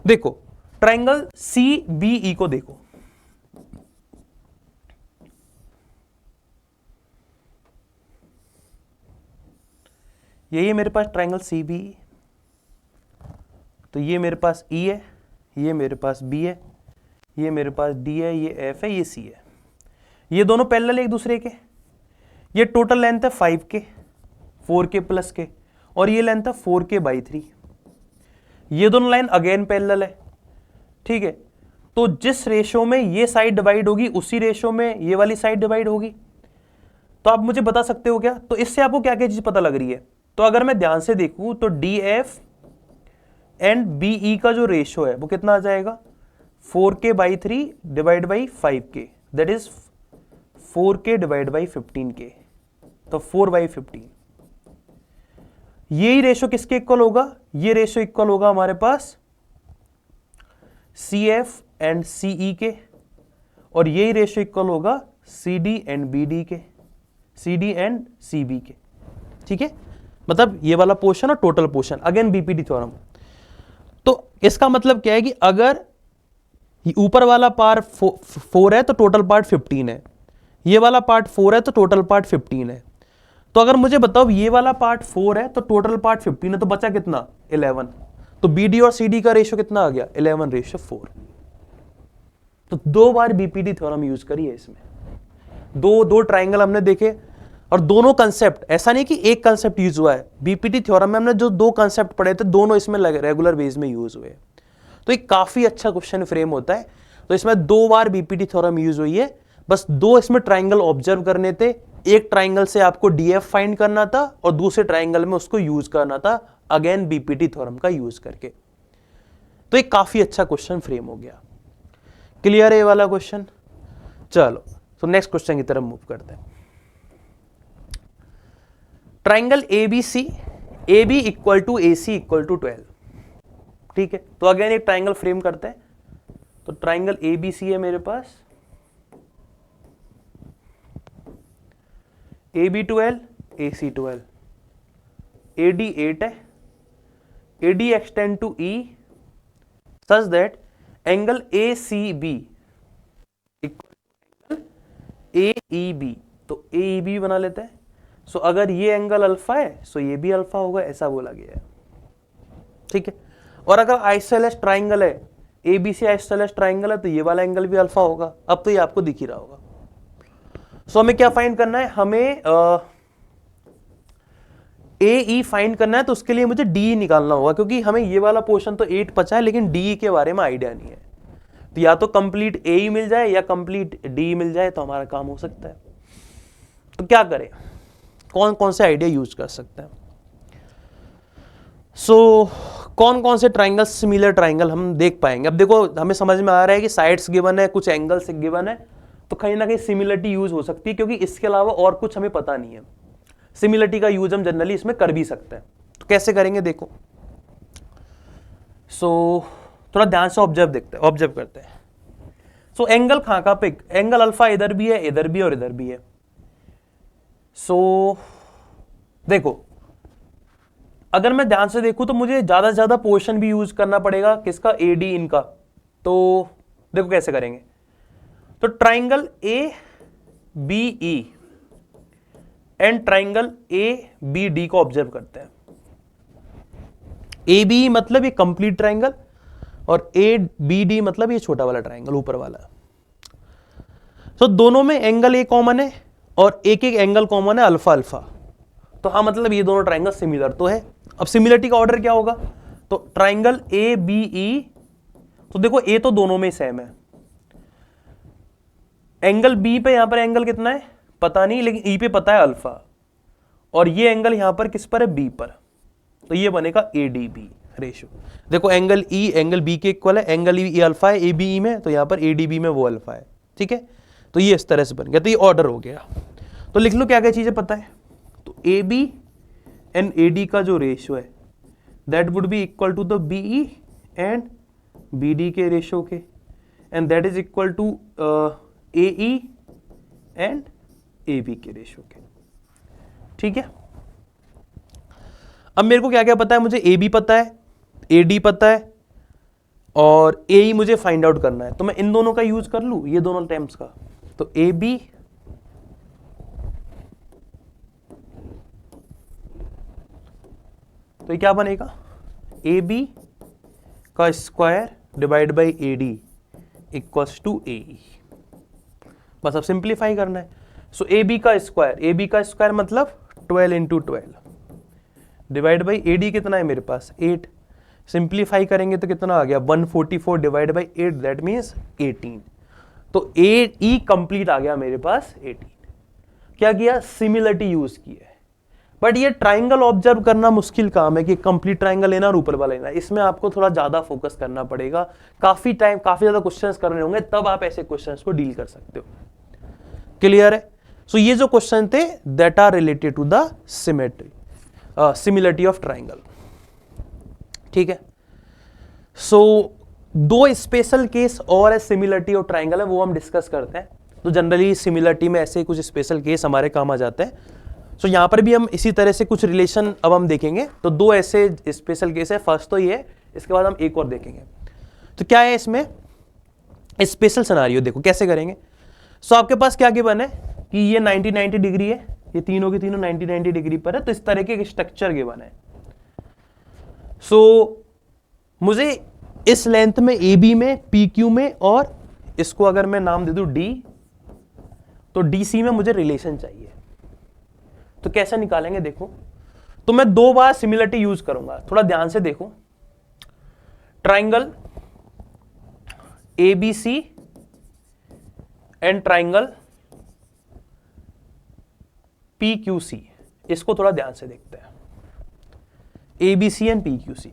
[SPEAKER 1] देखो ट्राइंगल CBE को देखो, ये मेरे पास ट्राइंगल CBE, तो ये मेरे पास E है, ये मेरे पास B है, ये मेरे पास D है, ये F है, ये C है। ये दोनों पैरेलल एक दूसरे के। ये टोटल लेंथ है 5k, 4k प्लस के, और ये लेंथ है 4k/3। ये दोनों लाइन अगेन पैरेलल है, ठीक है। तो जिस रेशो में ये साइड डिवाइड होगी उसी रेशो में ये वाली साइड डिवाइड होगी। तो आप मुझे बता सकते हो क्या? तो इससे आपको क्या क्या चीज पता लग रही है? तो अगर मैं ध्यान से देखूं तो DF एंड BE का जो रेशो है वो कितना आ जाएगा? 4k/3 divide by 5k, that is 4k divide by 15k, तो 4/15। यही रेशो किसके इक्वल होगा? ये रेशो इक्वल होगा हमारे पास CF एंड CE के, और यही रेशो इक्वल होगा CD एंड BD के, CD एंड CB के, ठीक है। मतलब ये वाला पोर्शन और total portion, again BPD theorem. तो इसका मतलब क्या है कि अगर ऊपर वाला पार्ट 4 है तो टोटल पार्ट 15 है, ये वाला पार्ट 4 है तो टोटल पार्ट 15 है। तो अगर मुझे बताओ ये वाला पार्ट 4 है तो टोटल पार्ट 15 है, तो बचा कितना? 11। तो BD और CD का रेशो कितना आ गया? 11:4। तो 2 बार BPD थ्योरम यूज करी है इसमें। दो ट्राइंगल हमने देखे, और दोनों कंसेप्ट, ऐसा नहीं कि एक कंसेप्ट यूज हुआ है। BPD थ्योरम में हमने जो 2 कंसेप्ट पढ़े थे दोनों इसमें रेगुलर बेस में यूज हुए। तो एक काफी अच्छा क्वेश्चन फ्रेम होता है। तो इसमें 2 बार BPD थ्योरम यूज हुई है। बस 2 इसमें ट्राइंगल ऑब्जर्व करने थे। एक ट्राइंगल से आपको DF फाइंड करना था और दूसरे ट्राइंगल में उसको यूज करना था, अगेन BPD थ्योरम का यूज करके। तो एक काफी अच्छा क्वेश्चन फ्रेम हो गया। क्लियर है ये वाला क्वेश्चन? चलो तो नेक्स्ट क्वेश्चन की तरफ मूव करते हैं। Triangle ABC, AB equal to AC equal to 12, ठीक है। तो अगेन एक ट्राइंगल फ्रेम करते हैं। तो ट्राइंगल ABC है मेरे पास, AB 12, AC 12, AD 8 है, AD extend to E such that angle ACB equal AEB, तो AEB बना लेते हैं। सो अगर ये एंगल अल्फा है सो ये भी अल्फा होगा, ऐसा बोला गया है, ठीक है। और अगर आइसोसेलेस ट्राइंगल है, ABC आइसोसेलेस ट्राइंगल है, तो ये वाला एंगल भी अल्फा होगा। अब तो ये आपको दिख ही रहा होगा। सो हमें क्या फाइंड करना है? हमें AE फाइंड करना है। तो उसके लिए मुझे DE निकालना होगा, क्योंकि हमें ये वाला पोर्शन तो 8 बचा है लेकिन DE के बारे में आइडिया नहीं है। तो या तो कंप्लीट AE मिल जाए या कंप्लीट DE मिल जाए तो हमारा काम हो सकता है। तो क्या करें? कौन कौन से आइडिया यूज कर सकते हैं? सो कौन कौन से ट्राइंगल, सिमिलर ट्राइंगल हम देख पाएंगे? अब देखो हमें समझ में आ रहा है कि साइड्स गिवन है, कुछ एंगल्स गिवन है, तो कहीं ना कहीं सिमिलरिटी यूज हो सकती है, क्योंकि इसके अलावा और कुछ हमें पता नहीं है। सिमिलरिटी का यूज हम जनरली इसमें कर भी सकते हैं। तो कैसे करेंगे देखो। सो थोड़ा ध्यान से ऑब्जर्व करते हैं। सो एंगल कहां पे? एंगल अल्फा इधर भी है, इधर भी और इधर भी है। सो देखो अगर मैं ध्यान से देखूं तो मुझे ज्यादा से ज्यादा पोर्शन भी यूज करना पड़ेगा, किसका? AD इनका। तो देखो कैसे करेंगे। तो triangle ABE and triangle ABD को ऑब्जर्व करते हैं। ABE मतलब ये कंप्लीट ट्राइंगल, और ABD मतलब ये छोटा वाला ट्राइंगल ऊपर वाला। तो दोनों में एंगल A कॉमन है और एक एक एंगल कॉमन है अल्फा अल्फा। तो हाँ, मतलब ये दोनों ट्राइंगल सिमिलर तो है। अब सिमिलरिटी का ऑर्डर क्या होगा? तो ट्राइंगल ABE, तो देखो A तो दोनों में सेम है। एंगल B पे यहां पर एंगल कितना है पता नहीं, लेकिन E पे पता है अल्फा। और ये एंगल यहां पर किस पर है, बी पर, तो ये बनेगा ADB रेशियो। देखो एंगल ई एंगल बी के इक्वल है, एंगल ई अल्फा है ABE में, तो यहां पर ADB में वो अल्फा है, ठीक है। तो ये इस तरह से बन गया, तो ये ऑर्डर हो गया। तो लिख लो क्या क्या चीजें पता है, तो AB एंड AD का जो रेशियो है that would be equal to the BE and BD के रेशियो के, and that is equal to AE and AB के रेशियो के, ठीक है। अब मेरे को क्या क्या पता है, मुझे AB पता है, AD पता है और AE मुझे फाइंड आउट करना है, तो मैं इन दोनों का यूज कर लूं, ये दोनों टर्म्स का। तो AB तो ये क्या बनेगा, AB का square divide by AD equals to AE। बस अब सिंप्लीफाई करना है। सो AB का स्क्वायर मतलब 12 इंटू 12 डिवाइड बाई AD कितना है मेरे पास 8। सिंप्लीफाई करेंगे तो कितना आ गया 144 डिवाइड बाई 8 दैट मीन्स 18। तो AE कंप्लीट आ गया मेरे पास 18। क्या किया, सिमिलरिटी यूज की है। बट ये ट्राइंगल ऑब्जर्व करना मुश्किल काम है कि कंप्लीट ट्राइंगल लेना और ऊपर वाला लेना, इसमें आपको थोड़ा ज्यादा फोकस करना पड़ेगा, काफी ज्यादा क्वेश्चंस करने होंगे, तब आप ऐसे क्वेश्चंस को डील कर सकते हो। क्लियर है। सो ये जो क्वेश्चन थे that are related to the symmetry similarity of triangle, ठीक है। सो दो स्पेशल केस और है सिमिलरिटी ऑफ ट्राइंगल है, वो हम डिस्कस करते हैं। तो जनरली सिमिलरिटी में ऐसे कुछ स्पेशल केस हमारे काम आ जाते हैं। सो यहां पर भी हम इसी तरह से कुछ रिलेशन अब हम देखेंगे। तो दो ऐसे स्पेशल केस है, फर्स्ट तो ये, इसके बाद हम एक और देखेंगे। तो क्या है इसमें स्पेशल सिनेरियो, देखो कैसे करेंगे। सो आपके पास क्या गिवन है कि ये 90-90 डिग्री है, ये तीनों के तीनों 90-90 डिग्री पर है, तो इस तरह के स्ट्रक्चर गिवन है। सो मुझे इस लेंथ में AB में PQ में और इसको अगर मैं नाम दे दूं D, तो DC में मुझे रिलेशन चाहिए। तो कैसे निकालेंगे देखो। तो मैं दो बार सिमिलरिटी यूज करूंगा, थोड़ा ध्यान से देखो। Triangle ABC and triangle PQC, इसको थोड़ा ध्यान से देखते हैं। ABC एंड PQC,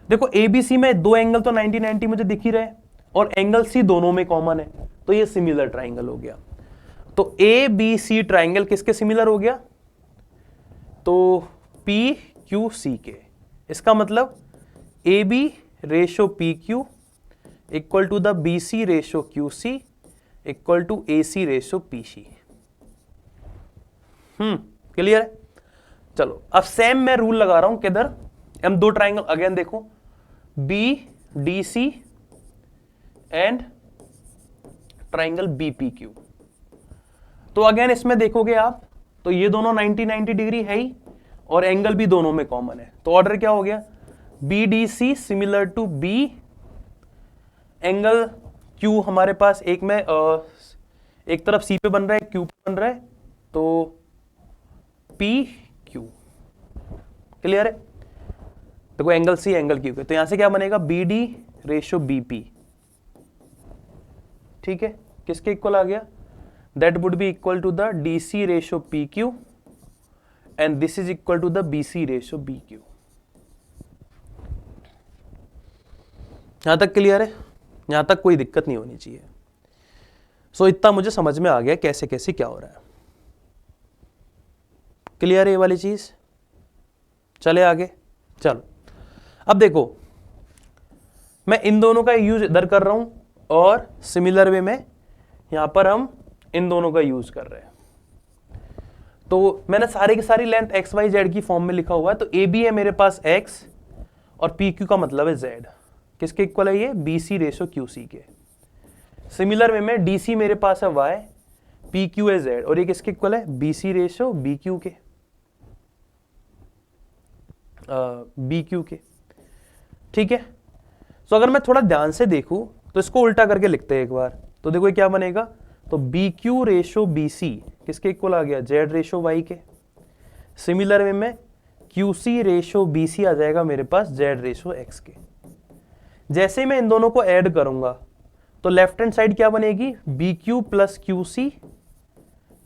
[SPEAKER 1] देखो ABC में दो एंगल तो 90-90 मुझे दिख ही रहे और एंगल C दोनों में कॉमन है, तो ये सिमिलर ट्राइंगल हो गया। तो ABC ट्राइंगल किसके सिमिलर हो गया, तो PQC के। इसका मतलब AB ratio PQ equal to the BC ratio QC equal to AC ratio PC। Clear है। चलो अब सेम मैं रूल लगा रहा हूं किधर, हम दो ट्राइंगल अगेन देखो BDC एंड ट्राइंगल BPQ। तो अगेन इसमें देखोगे आप, तो ये दोनों 90-90 डिग्री है ही और एंगल भी दोनों में कॉमन है। तो ऑर्डर क्या हो गया, BDC similar to B, angle Q हमारे पास एक में एक तरफ C पे बन रहा है, Q पे बन रहा है, तो PQ। क्लियर है। देखो एंगल C एंगल Q के, तो यहां से क्या बनेगा BD रेशो BP, ठीक है। किसके इक्वल आ गया, that would be equal to the DC ratio PQ and this is equal to the BC ratio BQ। यहां तक क्लियर है, यहां तक कोई दिक्कत नहीं होनी चाहिए। सो इतना मुझे समझ में आ गया कैसे कैसे क्या हो रहा है। क्लियर है ये वाली चीज। चले आगे। चलो अब देखो, मैं इन दोनों का यूज इधर कर रहा हूं और सिमिलर वे में यहां पर हम इन दोनों का यूज कर रहे हैं। तो मैंने सारी की सारी लेंथ XYZ की फॉर्म में लिखा हुआ है। तो AB है मेरे पास X और PQ का मतलब है Z। किसके इक्वल है ये, BC रेशो QC के। सिमिलर वे में DC मेरे पास है Y, PQ है Z और ये किसके इक्वल है, BC रेशो BQ के, BQ के, ठीक है। सो अगर मैं थोड़ा ध्यान से देखूं तो इसको उल्टा करके लिखते हैं एक बार। तो देखो ये क्या बनेगा, तो BQ रेशो BC किसके इक्वल आ गया, Z रेशो Y के। सिमिलर वे में QC रेशो BC आ जाएगा मेरे पास Z रेशो X के। जैसे मैं इन दोनों को ऐड करूंगा तो लेफ्ट हैंड साइड क्या बनेगी, BQ plus QC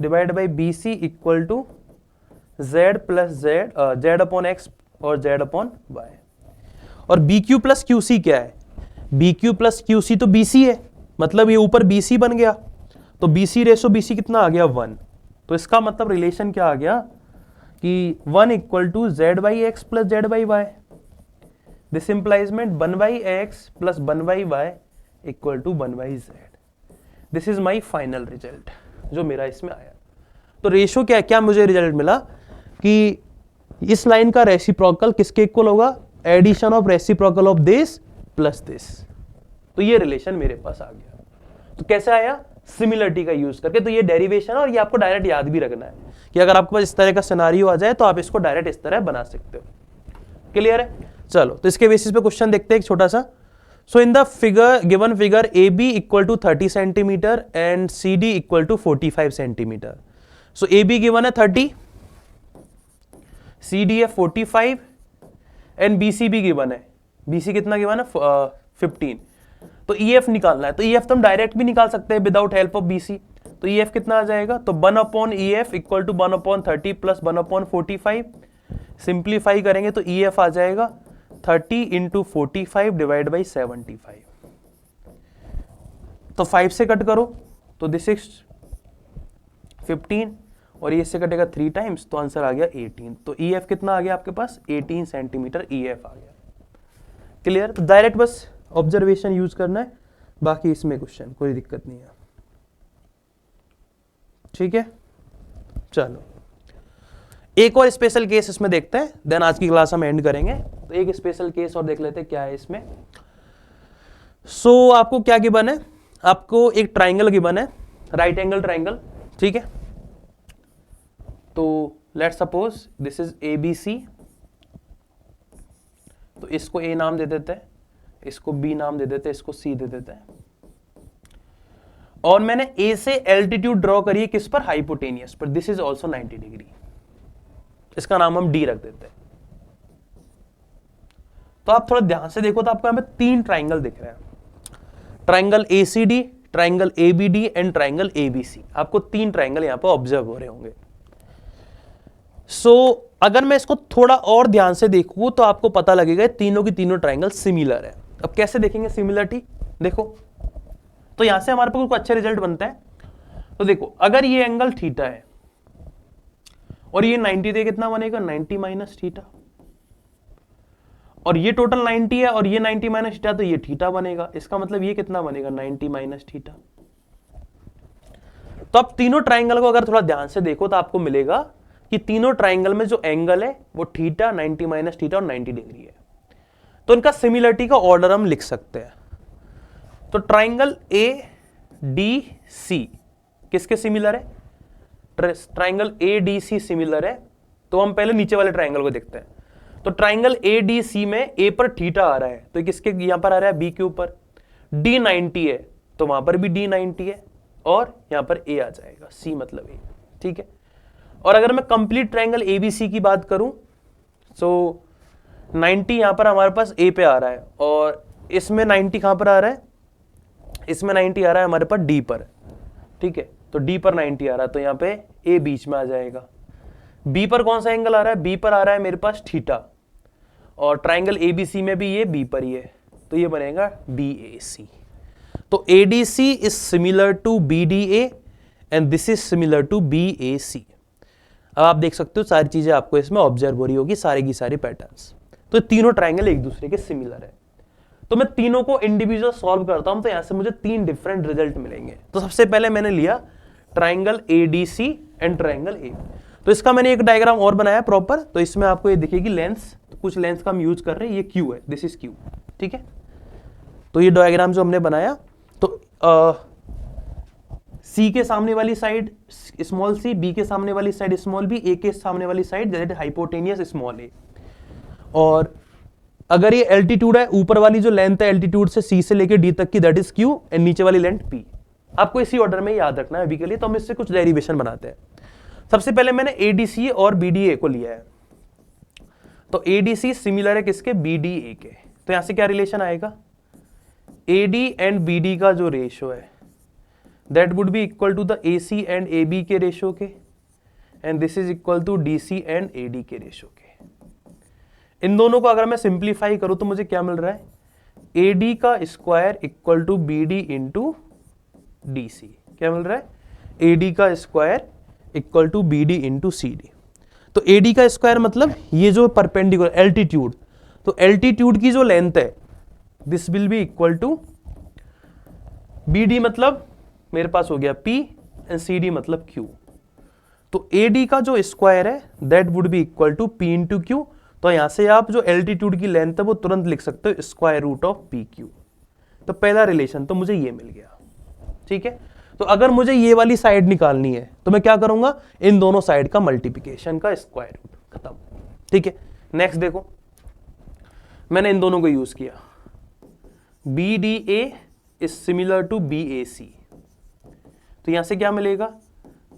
[SPEAKER 1] divide by BC equal to z plus z upon x और z अपॉन वाई। और B Q plus Q C क्या है? B Q plus Q C तो बी सी है, मतलब ये ऊपर बी सी बन गया, तो B C ratio B C कितना आ गया 1। तो इसका मतलब रिलेशन क्या आ गया कि 1 equal to Z by X plus Z by Y. This implies 1 by X plus 1 by Y equal to 1 by Z. This is my final result जो मेरा इसमें आया। तो रेशो क्या है, क्या मुझे रिजल्ट मिला कि इस लाइन का रेसिप्रोकल किसके इक्वल होगा? Addition of reciprocal of this plus this. तो ये रिलेशन मेरे पास आ गया। तो कैसे आया? सिमिलरिटी का यूज करके। तो ये डेरिवेशन है और ये आपको डायरेक्ट याद भी रखना है कि अगर आपके पास इस तरह का सिनेरियो आ जाए तो आप इसको डायरेक्ट इस तरह बना सकते हो। क्लियर है? चलो तो इसके बेसिस पे क्वेश्चन देखते हैं एक छोटा सा। So in the figure given figure A B equal to 30 centimetre and C D equal to 45 centimetre. So A B given है 30, सी डी है 45 एंड बी सी भी गिवन है। बी सी कितना गिवन है? 15। तो ई एफ निकालना है। तो ई एफ तो हम डायरेक्ट भी निकाल सकते हैं without help of B C. तो ई एफ कितना आ जाएगा? तो 1 upon E F equal to 1 upon 30 plus 1 upon 45। Simplify करेंगे तो ई एफ आ जाएगा 30 इंटू 45 डिवाइड बाई 75। तो 5 से कट करो तो दिस इज 15 और ये से कटेगा 3 टाइम्स, तो आंसर आ गया 18। तो ई एफ कितना आ गया आपके पास? 18 सेंटीमीटर ई एफ आ गया। क्लियर? तो डायरेक्ट बस ऑब्जर्वेशन यूज करना है, बाकी इसमें क्वेश्चन कोई दिक्कत नहीं है। ठीक है, चलो एक और स्पेशल केस इसमें देखते हैं, देन आज की क्लास हम एंड करेंगे। तो एक स्पेशल केस और देख लेते हैं क्या है इसमें। सो आपको क्या गिवन है? आपको एक ट्राइंगल गिवन है, राइट एंगल ट्राइंगल। ठीक है, तो let's suppose this is A B C. तो इसको ए नाम दे देते हैं, इसको बी नाम दे देते हैं, इसको सी दे देते हैं। और मैंने ए से एल्टीट्यूड ड्रॉ करी है किस पर? हाइपोटेनियस पर। This is also 90 degree. इसका नाम हम डी रख देते हैं। तो आप थोड़ा ध्यान से देखो तो आपको यहां पे 3 ट्राइंगल दिख रहे हैं, triangle A C D, triangle A B D and triangle A B C. आपको 3 ट्राइंगल यहां पर ऑब्जर्व हो रहे होंगे। सो अगर मैं इसको थोड़ा और ध्यान से देखूं तो आपको पता लगेगा तीनों की तीनों ट्राइंगल सिमिलर है। अब कैसे देखेंगे सिमिलरिटी? देखो तो यहां से हमारे पास कुछ अच्छे रिजल्ट बनते हैं। तो देखो अगर ये एंगल थीटा है और ये 90 दे, कितना बनेगा? 90 माइनस थीटा। और ये टोटल 90 है और ये 90 माइनस थीटा, तो ये थीटा बनेगा। इसका मतलब ये कितना बनेगा? 90 माइनस थीटा। तो अब तीनों ट्राइंगल को अगर थोड़ा ध्यान से देखो तो आपको मिलेगा कि तीनों ट्राइंगल में जो एंगल है वो थीटा, 90 माइनस थीटा और 90 डिग्री है। तो इनका सिमिलरिटी का ऑर्डर हम लिख सकते हैं। तो ट्राइंगल ए डी सी किसके सिमिलर है? Triangle A D C similar है। तो हम पहले नीचे वाले ट्राइंगल को देखते हैं। तो ट्राइंगल ए डी सी में ए पर थीटा आ रहा है, तो किसके यहां पर आ रहा है? बी के ऊपर। डी 90 है तो वहां पर भी डी 90 है और यहां पर ए आ जाएगा, सी मतलब ए। ठीक है, और अगर मैं कंप्लीट ट्राइंगल एबीसी की बात करूं तो 90 यहां पर हमारे पास ए पे आ रहा है और इसमें 90 कहां पर आ रहा है? इसमें 90 आ रहा है हमारे पास डी पर। ठीक है, तो डी पर 90 आ रहा है तो यहां पे ए बीच में आ जाएगा। बी पर कौन सा एंगल आ रहा है? बी पर आ रहा है मेरे पास थीटा और ट्राइंगल एबीसी में भी ये बी पर ही है, तो ये बनेगा बी ए सी। तो A D C is similar to B D A and this is similar to B A C. अब आप देख सकते हो सारी चीजें आपको इसमें ऑब्जर्व हो रही होगी, सारे की सारी पैटर्न्स। तो तीनों ट्राइंगल एक दूसरे के सिमिलर है। तो मैं तीनों को इंडिविजुअल सॉल्व करता हूं तो यहां से मुझे 3 डिफरेंट रिजल्ट मिलेंगे। तो सबसे पहले मैंने लिया ट्राइंगल एडीसी एंड ट्राइंगल ए। तो इसका मैंने एक डायग्राम और बनाया प्रॉपर। तो इसमें आपको ये दिखेगी लेंस, तो कुछ लेंस का हम यूज कर रहे हैं, ये क्यू है, दिस इज क्यू। ठीक है, तो ये डायग्राम जो हमने बनाया, तो सी के सामने वाली साइड स्मॉल सी, बी के सामने वाली साइड स्मॉल बी, ए के सामने वाली साइड दैट हाइपोटेनियस स्मॉल ए। और अगर ये एल्टीट्यूड है, ऊपर वाली जो लेंथ है एल्टीट्यूड से सी से लेकर डी तक की दैट इज क्यू एंड नीचे वाली लेंथ पी। आपको इसी ऑर्डर में याद रखना है अभी के लिए। तो हम इससे कुछ डेरिवेशन बनाते हैं। सबसे पहले मैंने एडीसी और बीडीए को लिया है। तो एडीसी सिमिलर है किसके? बीडीए के। तो यहां से क्या रिलेशन आएगा? एडी एंड बीडी का जो रेशियो है that would be equal to the AC and AB के रेशियो के, and this is equal to DC एंड AD के रेशो के। इन दोनों को अगर मैं सिंप्लीफाई करूं तो मुझे क्या मिल रहा है, AD का square equal to BD into DC। क्या मिल रहा है, AD का square equal to BD into CD। तो AD का स्क्वायर मतलब ये जो परपेंडिकुलर एल्टीट्यूड, तो एल्टीट्यूड की जो लेंथ है this will be equal to BD मतलब मेरे पास हो गया P एंड CD मतलब Q। तो AD का जो स्क्वायर है that would be equal to P into Q। तो यहां से आप जो एल्टीट्यूड की लेंथ है वो तुरंत लिख सकते हो स्क्वायर रूट ऑफ PQ। तो पहला रिलेशन तो मुझे ये मिल गया, ठीक है। तो अगर मुझे ये वाली साइड निकालनी है तो मैं क्या करूंगा, इन दोनों साइड का मल्टीप्लिकेशन का स्क्वायर रूट, खत्म, ठीक है। नेक्स्ट देखो, मैंने इन दोनों को यूज किया, BDA is similar to BAC। तो यहां से क्या मिलेगा,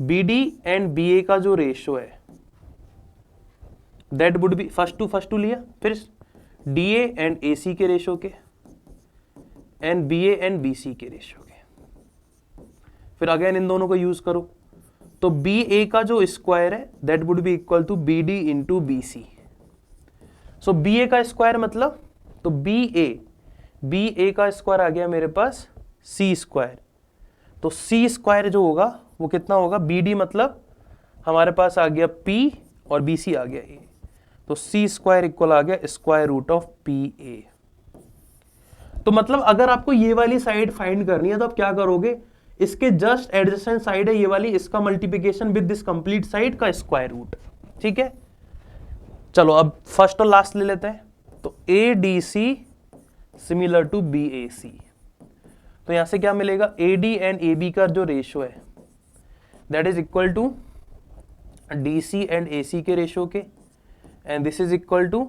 [SPEAKER 1] BD एंड BA का जो रेशियो है that would be first two लिया, फिर DA एंड AC के रेशियो के एंड BA एंड BC के रेशियो के, फिर अगेन इन दोनों को यूज करो। तो BA का जो स्क्वायर है that would be equal to BD into BC। So BA का स्क्वायर मतलब, तो BA का स्क्वायर आ गया मेरे पास C स्क्वायर। तो C स्क्वायर जो होगा वो कितना होगा, BD मतलब हमारे पास आ गया P और BC आ गया A। तो C स्क्वायर इक्वल आ गया स्क्वायर रूट ऑफ PA। तो मतलब अगर आपको ये वाली साइड फाइंड करनी है तो आप क्या करोगे, इसके जस्ट एडजेसेंट साइड है ये वाली, इसका multiplication with this complete side का स्क्वायर रूट, ठीक है। चलो अब फर्स्ट और लास्ट ले लेते हैं। तो ADC सिमिलर टू BAC। तो यहां से क्या मिलेगा, AD एंड AB का जो रेशियो है that is equal to DC and AC के रेशियो के and this is equal to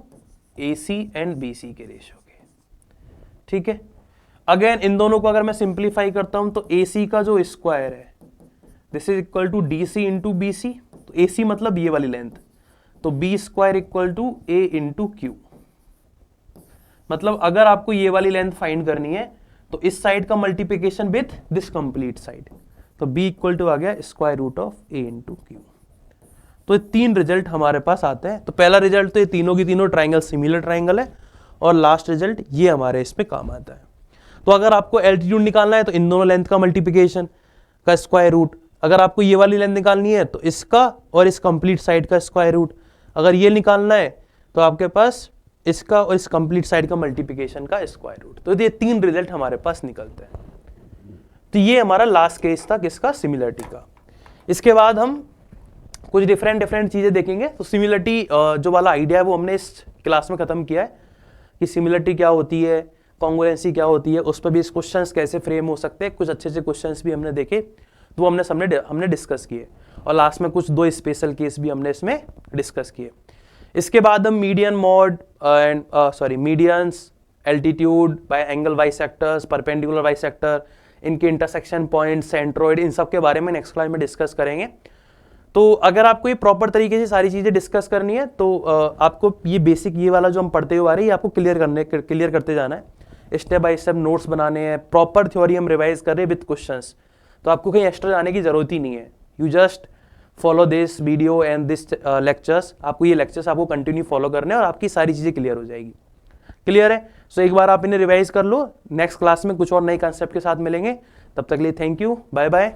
[SPEAKER 1] AC and BC के रेशियो के, ठीक है। अगेन इन दोनों को अगर मैं सिंप्लीफाई करता हूं तो AC का जो स्क्वायर है this is equal to DC into BC। तो AC मतलब ये वाली लेंथ, तो B square equal to A into Q। मतलब अगर आपको ये वाली लेंथ फाइंड करनी है तो इस साइड का multiplication with this complete side, तो B इक्वल टू आ गया square root of A into Q। तो ये तीन रिजल्ट हमारे पास आते हैं। तो पहला रिजल्ट तो ये तीनों की तीनों ट्राइंगल सिमिलर ट्राइंगल है, और लास्ट रिजल्ट ये हमारे इसमें काम आता है। तो अगर आपको एल्टीट्यूड निकालना है तो इन दोनों लेंथ का मल्टीप्लिकेशन का स्क्वायर रूट, अगर आपको ये वाली लेंथ निकालनी है तो इसका और इस कंप्लीट साइड का स्क्वायर रूट, अगर ये निकालना है तो आपके पास इसका और इस कंप्लीट साइड का मल्टीप्लिकेशन का स्क्वायर रूट। तो ये तीन रिजल्ट हमारे पास निकलते हैं। तो ये हमारा लास्ट केस था किसका, सिमिलरिटी का। इसके बाद हम कुछ डिफरेंट चीजें देखेंगे। तो सिमिलरिटी जो वाला आइडिया है वो हमने इस क्लास में खत्म किया है कि सिमिलरिटी क्या होती है, कॉन्ग्रुएंसी क्या होती है, उस पर भी क्वेश्चंस कैसे फ्रेम हो सकते हैं, कुछ अच्छे क्वेश्चंस भी हमने देखे, तो वो हमने डिस्कस किए, और लास्ट में कुछ दो स्पेशल केस भी हमने इसमें डिस्कस किए। इसके बाद हम median mode and medians, altitude bye angle bisectors, perpendicular bisector, इनके इंटरसेक्शन पॉइंट, सेंट्रोइड, इन सब के बारे में नेक्स्ट क्लास में डिस्कस करेंगे। तो अगर आपको ये प्रॉपर तरीके से सारी चीजें डिस्कस करनी है तो आपको ये बेसिक ये वाला जो हम पढ़ते हुए आ रहे हैं आपको क्लियर करते जाना है, स्टेप बाय स्टेप नोट्स बनाने हैं, प्रॉपर थ्योरी हम रिवाइज कर रहे हैं विद क्वेश्चंस। तो आपको कहीं एक्स्ट्रा जाने की जरूरत ही नहीं है, you just follow this video and this lectures. आपको ये लेक्चर्स आपको कंटिन्यू फॉलो करने हैं और आपकी सारी चीजें क्लियर हो जाएगी। क्लियर है? सो एक बार आप इन्हें रिवाइज कर लो, नेक्स्ट क्लास में कुछ और नए कॉन्सेप्ट के साथ मिलेंगे। तब तक के लिए थैंक यू, बाय बाय।